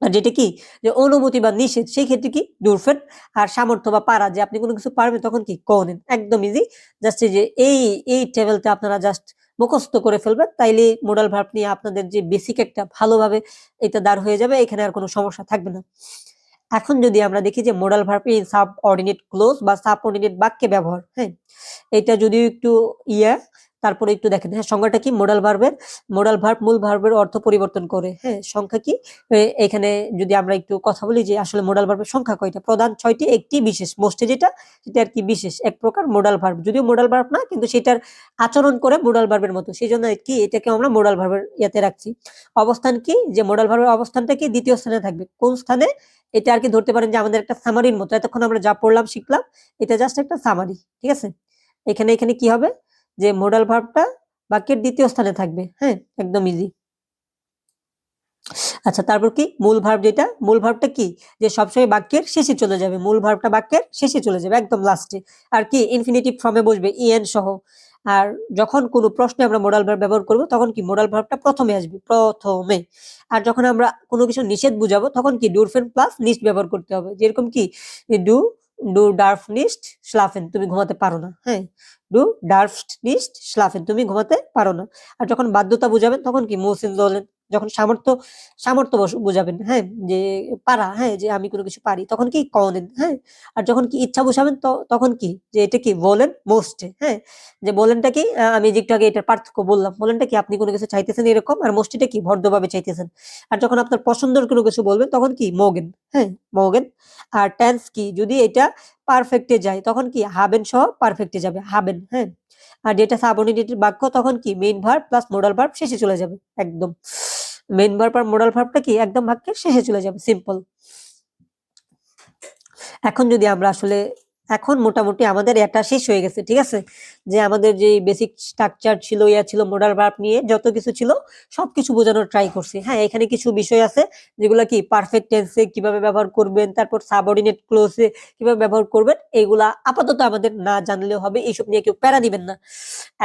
আর যেটা কি যে অনুমতি বা নিষেধ সেই ক্ষেত্রে কি ডুরফেন। আর সামর্থ্য বা পারা, যে আপনি কোনো কিছু পারবেন তখন কি কনেন, একদম ইজি। জাস্ট যে এই টেবিলটা আপনারা জাস্ট মুখস্থ করে ফেলবেন, তাইলে মোডাল ভার্ব নিয়ে আপনাদের যে বেসিক একটা ভালোভাবে এটা দাঁড় হয়ে যাবে, এখানে আর কোনো সমস্যা থাকবে না। এখন যদি আমরা দেখি যে modal verb in subordinate clause বা সাবঅর্ডিনেট বাক্যে ব্যবহার, হ্যাঁ এটা যদিও একটু তারপরে একটু দেখেন, হ্যাঁ সংজ্ঞাটা কি মোডাল ভার্বের, মোডাল ভার্ব মূল ভার্বের অর্থ পরিবর্তন করে, হ্যাঁ সংখ্যা কি এখানে যদি আমরা একটু কথা বলি যে আসলে মোডাল ভার্বের সংখ্যা কয়টা, প্রধান 6টি, একটি বিশেষ, মোস্টে যেটা সেটা আর কি বিশেষ এক প্রকার মোডাল ভার্ব, যদিও মোডাল ভার্ব না কিন্তু সেটার আচরণ করে মোডাল ভার্বের মতো, সেই জন্য কি এটাকে আমরা মোডাল ভার্বের ইয়াতে রাখছি। অবস্থান কি যে মোডাল ভার্বের অবস্থানটা কি দ্বিতীয় স্থানে থাকবে, কোন স্থানে এটা আর কি ধরতে পারেন যে আমাদের একটা সামারির মতো, এতক্ষণ আমরা যা পড়লাম শিখলাম এটা জাস্ট একটা সামারি, ঠিক আছে। এখানে এখানে কি হবে যে মোডাল ভার্বটা বাক্যের দ্বিতীয় স্থানে থাকবে, হ্যাঁ একদম ইজি। আচ্ছা তারপর কি মূল ভার্ব, যেটা মূল ভার্বটা কি যে সবসময় বাক্যের শেষে চলে যাবে, মূল ভার্বটা বাক্যের শেষে চলে যাবে একদম লাস্টে। আর কি ইনফিনিটিভ ফর্মে বসবে ইএন সহ। আর যখন কোনো প্রশ্নে আমরা মোডাল ভার্ব ব্যবহার করব তখন কি মোডাল ভার্বটা প্রথমে আসবে, প্রথমে। আর যখন আমরা কোনো কিছু নিষেধ বুঝাবো তখন কি ডুরফেন প্লাস নিস্ট ব্যবহার করতে হবে, যেরকম কি ডু ডু ডার্ফ নিস্ট স্লাফেন, তুমি ঘুমাতে পারো না, হ্যাঁ ডু ডার্ফ নিস্ট স্লাফেন, তুমি ঘুমাতে পারো না। আর যখন বাধ্যতা বুঝাবেন তখন কি মোসিন জলেন, যখন সামর্থ্য সামর্থ্য বুঝাবেন, হ্যাঁ যে পারা, হ্যাঁ যে আমি কোনো কিছু পারি তখন কি কনেন, হ্যাঁ। আর যখন কি ইচ্ছা বুঝাবেন তখন কি যে এটা কি বলেন মোস্টে, হ্যাঁ যে বলেনটা কি আমি যে একটু আগে এটার পার্থক্য বললাম, বলেনটা কি আপনি কোনো কিছু চাইতেছেন এরকম, আর মোস্টিটা কি ভদ্রভাবে চাইতেছেন। আর যখন আপনার পছন্দের কোনো কিছু বলবেন তখন কি মোগেন, হ্যাঁ মোগেন। আর টেন্স কি যদি এটা পারফেক্টে যায় তখন কি হাবেন সহ পারফেক্টে যাবে, হাবেন, হ্যাঁ। আর যেটা সাবঅর্ডিনেটেড বাক্য তখন কি main verb plus modal verb শেষে চলে যাবে, একদম মেইন ভার্ব আর মোডাল ভার্বটা কি একদম বাক্যের শেষে চলে যাবে, সিম্পল। এখন যদি আমরা আসলে এখন মোটামুটি আমাদের এটা শেষ হয়ে গেছে, ঠিক আছে, যে আমাদের যে বেসিক স্ট্রাকচার ছিল ছিল মোডাল ভার্ব নিয়ে যত কিছু ছিল সবকিছু বোঝানোর ট্রাই করছি। হ্যাঁ এখানে কিছু বিষয় আছে যেগুলো কি পারফেক্ট টেন্সে কিভাবে ব্যবহার করবেন, তারপর সাবঅর্ডিনেট ক্লোজে কিভাবে ব্যবহার করবেন, এগুলা আপাতত আমাদের না জানলেও হবে, এইসব নিয়ে কেউ প্যারা দিবেন না।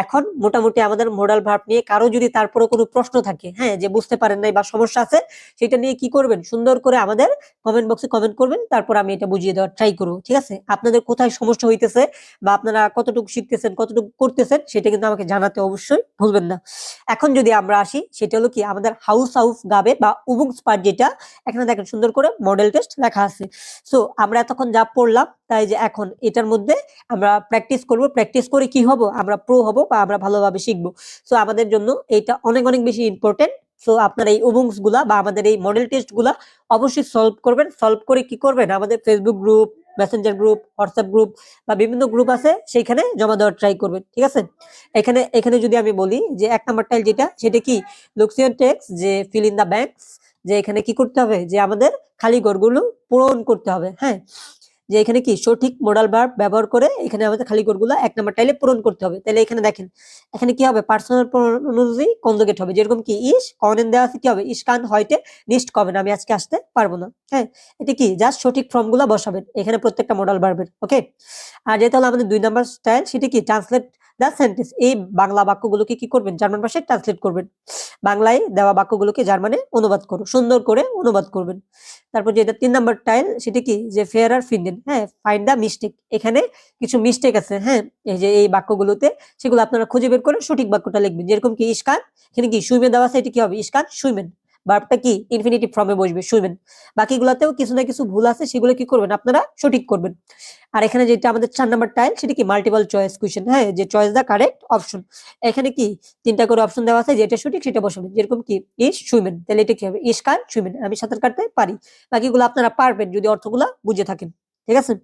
এখন মোটামুটি আমাদের মোডাল ভার্ব নিয়ে কারো যদি তারপরে কোনো প্রশ্ন থাকে, হ্যাঁ যে বুঝতে পারেন নাই বা সমস্যা আছে, সেটা নিয়ে কি করবেন সুন্দর করে আমাদের কমেন্ট বক্সে কমেন্ট করবেন, তারপর আমি এটা বুঝিয়ে দেওয়ার ট্রাই করবো, ঠিক আছে। আপনাদের কোথায় সমস্যা হইতেছে বা আপনারা কতটুকু শিখতেছেন কতটুকু করতেছেন সেটা কিন্তু আমাকে জানাতে অবশ্যই ভুলবেন না। এখন যদি আমরা আসি সেটা হলো কি আমাদের হাউস হাউস গাবে বা উবুংস পার্ট, যেটা এখানে দেখেন সুন্দর করে মডেল টেস্ট লেখা আছে। সো আমরা এতক্ষণ যা পড়লাম তাই যে এখন এটার মধ্যে আমরা প্র্যাকটিস করব, প্র্যাকটিস করে কি হব আমরা প্রো হব বা আমরা ভালোভাবে শিখবো। সো আমাদের জন্য এটা অনেক অনেক বেশি ইম্পর্টেন্ট। সো আপনারা এই উবুংস গুলা বা আমাদের এই মডেল টেস্ট গুলা অবশ্যই সলভ করবেন। সলভ করে কি করবেন আমাদের Facebook group, Messenger group, WhatsApp group বা বিভিন্ন গ্রুপ আছে সেইখানে জমা দেওয়ার ট্রাই করবেন, ঠিক আছে। এখানে এখানে যদি আমি বলি যে 1 নাম্বার টাইল যেটা সেটা কি লুক্সিয়ান টেক্সট, যে ফিল ইন দা ব্ল্যাঙ্কস, যে এখানে কি করতে হবে যে আমাদের খালি ঘরগুলো পূরণ করতে হবে, হ্যাঁ যে এখানে কি সঠিক মোডাল ভার্ব ব্যবহার করে এখানে আমাদের খালি ঘরগুলো 1 নাম্বার টাইলে পূরণ করতে হবে। তাহলে এখানে দেখেন এখানে কি হবে পার্সোনাল প্রোনাউন অনুযায়ী কনজুগেট হবে, যেরকম কি ইস কনেন দেওয়া আছে কি হবে ইস কান হয়তে নিস্ট কবেন, আমি আজকে আসতে পারবো না, হ্যাঁ এটা কি জাস্ট সঠিক ফর্মগুলো বসাবেন এখানে প্রত্যেকটা মোডাল ভার্বের, ওকে। আর যেটা হলো আমাদের 2 নাম্বার স্টাইল সেটা কি ট্রান্সলেট দ্য সেন্টেন্স, এই বাংলা বাক্যগুলোকে কি করবেন, জার্মান ভাষায় ট্রান্সলেট করবেন। বাংলায় দেওয়া বাক্যগুলোকে জার্মানে অনুবাদ করো, সুন্দর করে অনুবাদ করবেন। তারপর যেটা 3 নাম্বার টাইল, সেটা কি যে ফেয়ার আর ফিন্ডেন, হ্যাঁ, ফাইন্ড দ্য মিস্টেক। এখানে কিছু মিস্টেক আছে, হ্যাঁ, এই যে এই বাক্যগুলোতে, সেগুলো আপনারা খুঁজে বের করে সঠিক বাক্যটা লিখবেন। যেরকম কি ইস্কান, এখানে কি সুইমেন দেওয়া আছে, এটা কি হবে ইস্কান সুইমেন, ভার্বটা কি ইনফিনিটিভ ফর্মে বসবে সুইমেন। বাকিগুলোতেও কিছু না কিছু ভুল আছে, সেগুলো কি করবেন আপনারা সঠিক করবেন। আর এখানে যেটা আমাদের 4 নাম্বার টাইল, সেটা কি মাল্টিপল চয়েস কোয়েশ্চেন, হ্যাঁ, যে চয়েস দা কারেক্ট অপশন। এখানে কি 3টা করে অপশন দেওয়া আছে, যেটা সঠিক সেটা বসাবেন। যেরকম কি ইস সুইমেন, তাহলে এটা কি হবে ইস কান সুইমেন, আমি সাঁতার কাটতে পারি। বাকিগুলো আপনারা পারবেন যদি অর্থগুলা বুঝে থাকেন, ঠিক আছে।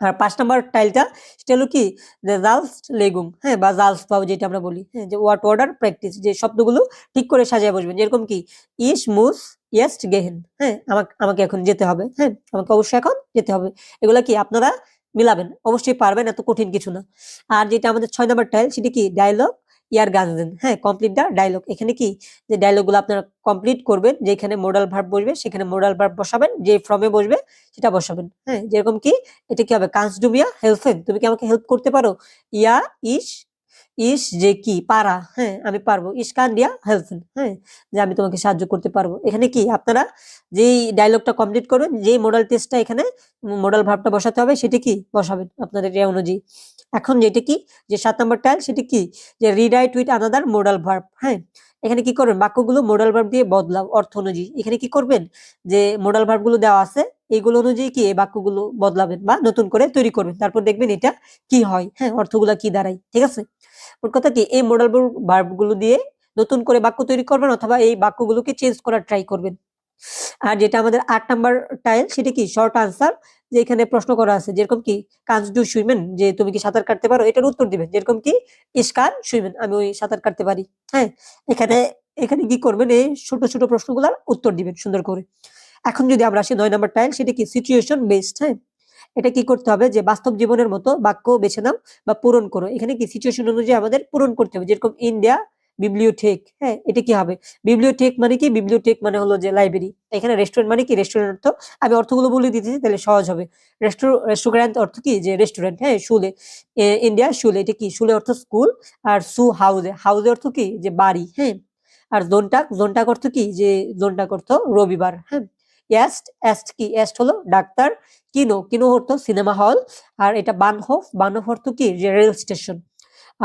আর 5 নাম্বার টাইলটা, সেটা হলো কি যে জালস লেগুম, হ্যাঁ, বা জালস পাও যেটা আমরা বলি, হ্যাঁ, যে ওয়ার্ড অর্ডার প্র্যাকটিস, যে শব্দগুলো ঠিক করে সাজিয়ে বসবেন। যেরকম কি ইস মুস ইয়েস্ট গেহেন, হ্যাঁ, আমাকে এখন যেতে হবে, হ্যাঁ, আমাকে অবশ্যই এখন যেতে হবে। এগুলা কি আপনারা মিলাবেন, অবশ্যই পারবেন, এত কঠিন কিছু না। আর যেটা আমাদের 6 নাম্বার টাইল, সেটা কি ডায়লগ ইয়ার গানজেন, হ্যাঁ, কমপ্লিট দা ডায়লগ। এখানে কি যে ডায়লগ গুলো আপনারা কমপ্লিট করবেন, যেখানে মোডাল ভার্ব বসবে সেখানে মোডাল ভার্ব বসাবেন, যে ফর্মে বসবে সেটা বসাবেন, হ্যাঁ। যেরকম কি এটা কি হবে কান্স ডু মিয়া হেল্পেন, তুমি কি আমাকে হেল্প করতে পারো। ইয়া ইস ইস যে কি পারা, হ্যাঁ, আমি পারবো। ইস কান দিয়া হেল্পেন, হ্যাঁ, যে আমি তোমাকে সাহায্য করতে পারবো। এখানে কি আপনারা যেই ডায়লগটা কমপ্লিট করবেন, যেই মোডাল টেস্টটা এখানে মোডাল ভার্বটা বসাতে হবে, সেটা কি বসাবেন আপনাদের এরিয়া অনুযায়ী। এখন যেটা কি যে 7 নাম্বার টাইল, সেটা কি যে rewrite with another modal verb, হ্যাঁ। এখানে কি করবেন বাক্যগুলো মোডাল ভার্ব দিয়ে বদলাও অর্থ অনুযায়ী। এখানে কি করবেন যে মোডাল ভার্ব গুলো দেওয়া আছে, এইগুলো অনুযায়ী কি এই বাক্যগুলো বদলাবেন বা নতুন করে তৈরি করবেন। তারপর দেখবেন এটা কি হয়, হ্যাঁ, অর্থগুলা কি দাঁড়ায়, ঠিক আছে। ওর কথা কি এই মোডাল ভার্ব গুলো দিয়ে নতুন করে বাক্য তৈরি করবেন, অথবা এই বাক্যগুলোকে চেঞ্জ করার ট্রাই করবেন। আর যেটা আমাদের 8 নাম্বার টাইল, সেটা কি শর্ট আনসার, যে এখানে প্রশ্ন করা আছে। যেরকম কি কান্স ডু সুইমেন, যে তুমি কি সাঁতার কাটতে পারো, এটার উত্তর দিবেন। যেরকম কি ইস কান সুইমেন, আমি ওই সাঁতার কাটতে পারি, হ্যাঁ। এখানে এখানে কি করবেন এই ছোট ছোট প্রশ্নগুলোর উত্তর দিবেন সুন্দর করে। এখন যদি আমরা আসি 9 নাম্বার টাইল, সেটা কি সিচুয়েশন বেসড, হ্যাঁ। এটা কি করতে হবে যে বাস্তব জীবনের মতো বাক্য বেছে নাও বা পূরণ করো। এখানে কি সিচুয়েশন অনুযায়ী আমাদের পূরণ করতে হবে। যেরকম ইন্ডিয়া বিবলিওথেক, হ্যাঁ, এটা কি হবে বিবলিওথেক মানে কি, বিবলিওথেক মানে হলো যে লাইব্রেরি। এখানে রেস্টুরেন্ট মানে কি রেস্টুরেন্ট অর্থ, আমি অর্থগুলো বলে দিতেছি তাহলে সহজ হবে। রেস্টুরেন্ট অর্থ কি যে রেস্টুরেন্ট, হ্যাঁ। শুলে ইন্ডিয়া শুলে, এটা কি শুলে অর্থ স্কুল। আর সু হাউজে, হাউজে অর্থ কি যে বাড়ি, হ্যাঁ। আর জোনটাক, জোনটাক অর্থ কি যে জোনটাক অর্থ রবিবার, হ্যাঁ। এস্ট, এস্ট কি এস্ট হলো ডাক্তার। কিনো, কিনো অর্থ সিনেমা হল। আর এটা বানহোফ, বানহোফ অর্থ কি যে রেল স্টেশন।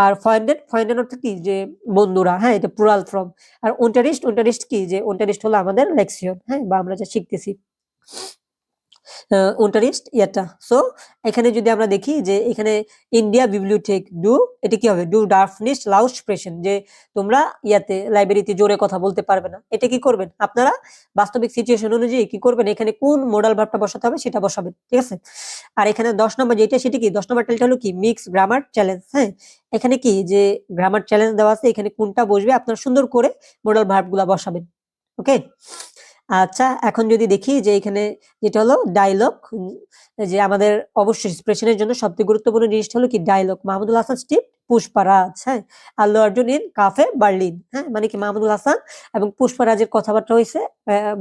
আর ফয়েন্ডেন, ফয়েন্ডেন অর্থ কি যে বন্ধুরা, হ্যাঁ, এটা প্লুরাল ফর্ম। আর উন্টারিস্ট, উন্টারিস্ট কি যে উন্টারিস্ট হলো আমাদের লেকশন, হ্যাঁ, বা আমরা যা শিখতেছি উন্টারিস্ট ইয়াটা। সো এখানে যদি আমরা দেখি যে এখানে ইন্ডিয়া বিবলিওথেক ডু, এটা কি হবে ডু ডার্ফনিস্ট লাউস প্রেশন, যে তোমরা ইয়াতে লাইব্রেরিতে জোরে কথা বলতে পারবে না। এটা কি করবেন আপনারা বাস্তবিক সিচুয়েশন অনুযায়ী কি করবেন, এখানে কোন মোডাল ভার্বটা বসাতে হবে সেটা বসাবেন, ঠিক আছে। আর এখানে 10 নম্বর যেটা, সেটা কি 10 নম্বর টাইলটা হলো কি মিক্স গ্রামার চ্যালেঞ্জ, হ্যাঁ। এখানে কি যে গ্রামার চ্যালেঞ্জ দেওয়া আছে, এখানে কোনটা বসবে আপনারা সুন্দর করে মোডাল ভার্বগুলা বসাবেন, ওকে। আচ্ছা, এখন যদি দেখি যে এখানে যেটা হলো ডায়লগ, যে আমাদের অবশ্যই এক্সপ্রেশনের জন্য সবথেকে গুরুত্বপূর্ণ জিনিসটা হলো কি ডায়লগ। মাহমুদুল হাসান স্টিভ পুষ্পারাজ, হ্যাঁ, Allu Arjun in cafe Berlin, হ্যাঁ, মানে কি মাহমুদুল হাসান এবং পুষ্পারাজের কথাবার্তা হয়েছে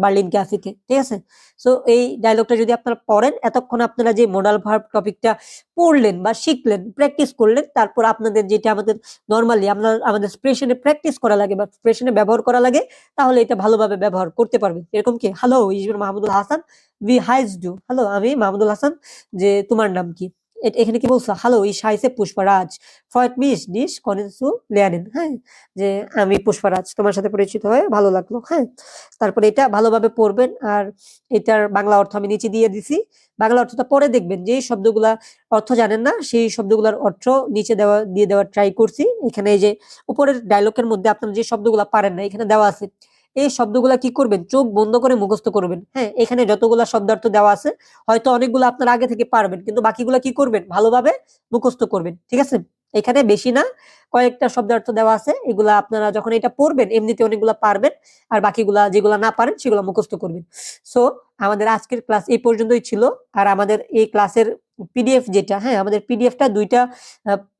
বার্লিন ক্যাফেতে, ঠিক আছে। সো এই ডায়লগটা যদি আপনারা পড়েন, এতক্ষণ আপনারা যে মোডাল ভার্ব টপিকটা পড়লেন বা শিখলেন, প্র্যাকটিস করলেন, তারপর আপনাদের যেটা আমাদের নরমালি আমরা আমাদের এক্সপ্রেশনে প্র্যাকটিস করা লাগে বা এক্সপ্রেশনে ব্যবহার করা লাগে, তাহলে এটা ভালোভাবে ব্যবহার করতে পারবেন। এরকম কি হ্যালো ইজমির মাহমুদুল হাসান উই হাইজ ডু, হ্যালো আমি মাহমুদুল হাসান, যে তোমার নাম কি। এখানে কি বলছো হ্যালো ইস হাইসে পুষ্পারাজ ফয়েট মিস ডিস কনেসু লেয়ানেন, হ্যাঁ, যে আমি পুষ্পারাজ, তোমার সাথে পরিচিত হয়ে ভালো লাগলো, হ্যাঁ। তারপরে এটা ভালোভাবে পড়বেন। আর এটার বাংলা অর্থ আমি নিচে দিয়ে দিছি, বাংলা অর্থটা পরে দেখবেন। যে শব্দগুলা অর্থ জানেন না, সেই শব্দগুলোর অর্থ নিচে দিয়ে দেওয়ার ট্রাই করছি। এখানে এই যে উপরের ডায়লগের মধ্যে আপনারা যে শব্দগুলা পারেন না, এখানে দেওয়া আছে। এই শব্দগুলা কি করবেন চোখ বন্ধ করে মুখস্থ করবেন, হ্যাঁ। এখানে যতগুলা শব্দার্থ দেওয়া আছে, হয়তো অনেকগুলো আপনারা আগে থেকে পারবেন, কিন্তু বাকিগুলা কি করবেন ভালোভাবে মুখস্থ করবেন, ঠিক আছে। এখানে বেশি না, কয়েকটা শব্দার্থ দেওয়া আছে, এগুলা আপনারা যখন এটা পড়বেন এমনিতে অনেকগুলা পারবেন। আর বাকিগুলা যেগুলা না পারেন সেগুলো মুখস্থ করবেন। সো আমাদের আজকের ক্লাস এই পর্যন্তই ছিল। আর আমাদের এই ক্লাসের পিডিএফ যেটা, হ্যাঁ আমাদের পিডিএফটা দুইটা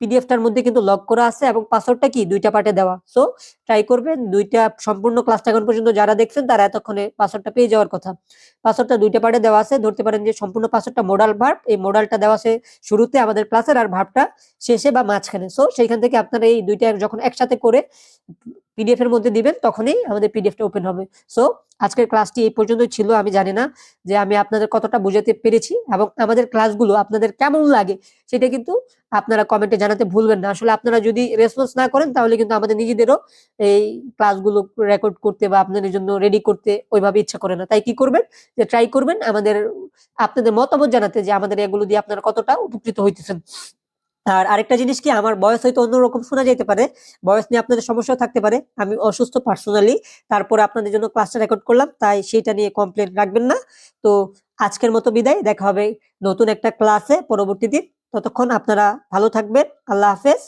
পিডিএফটার মধ্যে কিন্তু লক করা আছে এবং পাসওয়ার্ডটা কি দুইটা পার্টে দেওয়া। সো ট্রাই করবেন দুইটা সম্পূর্ণ ক্লাসটা এখন পর্যন্ত যারা দেখছেন তারা এতক্ষণে পাসওয়ার্ডটা পেয়ে যাওয়ার কথা। পাসওয়ার্ডটা দুইটা পার্টে দেওয়া আছে, ধরতে পারেন যে সম্পূর্ণ পাসওয়ার্ডটা মোডাল ভার্ব, এই মোডালটা দেওয়া আছে শুরুতে আমাদের ক্লাসের আর ভার্বটা শেষে বা মাঝখানে। সো সেইখান থেকে আপনারা এই দুইটা যখন একসাথে করে পিডিএফ এর মধ্যে দিবেন তখনই আমাদের পিডিএফটা ওপেন হবে। সো আজকের ক্লাসটি এই পর্যন্তই ছিল। আমি জানি না যে আমি আপনাদের কতটা বুঝাতে পেরেছি এবং আমাদের ক্লাসগুলো আপনাদের কেমন লাগে সেটা কিন্তু আপনারা কমেন্টে জানাতে ভুলবেন না। আসলে আপনারা যদি রেসপন্স না করেন তাহলে কিন্তু আমাদের নিজেদেরও এই ক্লাসগুলো রেকর্ড করতে বা আপনাদের জন্য রেডি করতে ওইভাবে ইচ্ছা করে না। তাই কি করবেন, যে ট্রাই করবেন আমাদের আপনাদের মতামত জানাতে যে আমাদের এগুলো দিয়ে আপনারা কতটা উপকৃত হইতেছেন। আর আরেকটা জিনিস কি, আমার বয়স হয়তো অন্যরকম শোনা যেতে পারে, বয়স নিয়ে আপনাদের সমস্যা থাকতে পারে, আমি অসুস্থ পার্সোনালি, তারপরে আপনাদের জন্য ক্লাসটা রেকর্ড করলাম, তাই সেটা নিয়ে কমপ্লেন রাখবেন না। তো আজকের মতো বিদায়, দেখা হবে নতুন একটা ক্লাসে পরবর্তী দিন। ততক্ষণ আপনারা ভালো থাকবেন, আল্লাহ হাফেজ।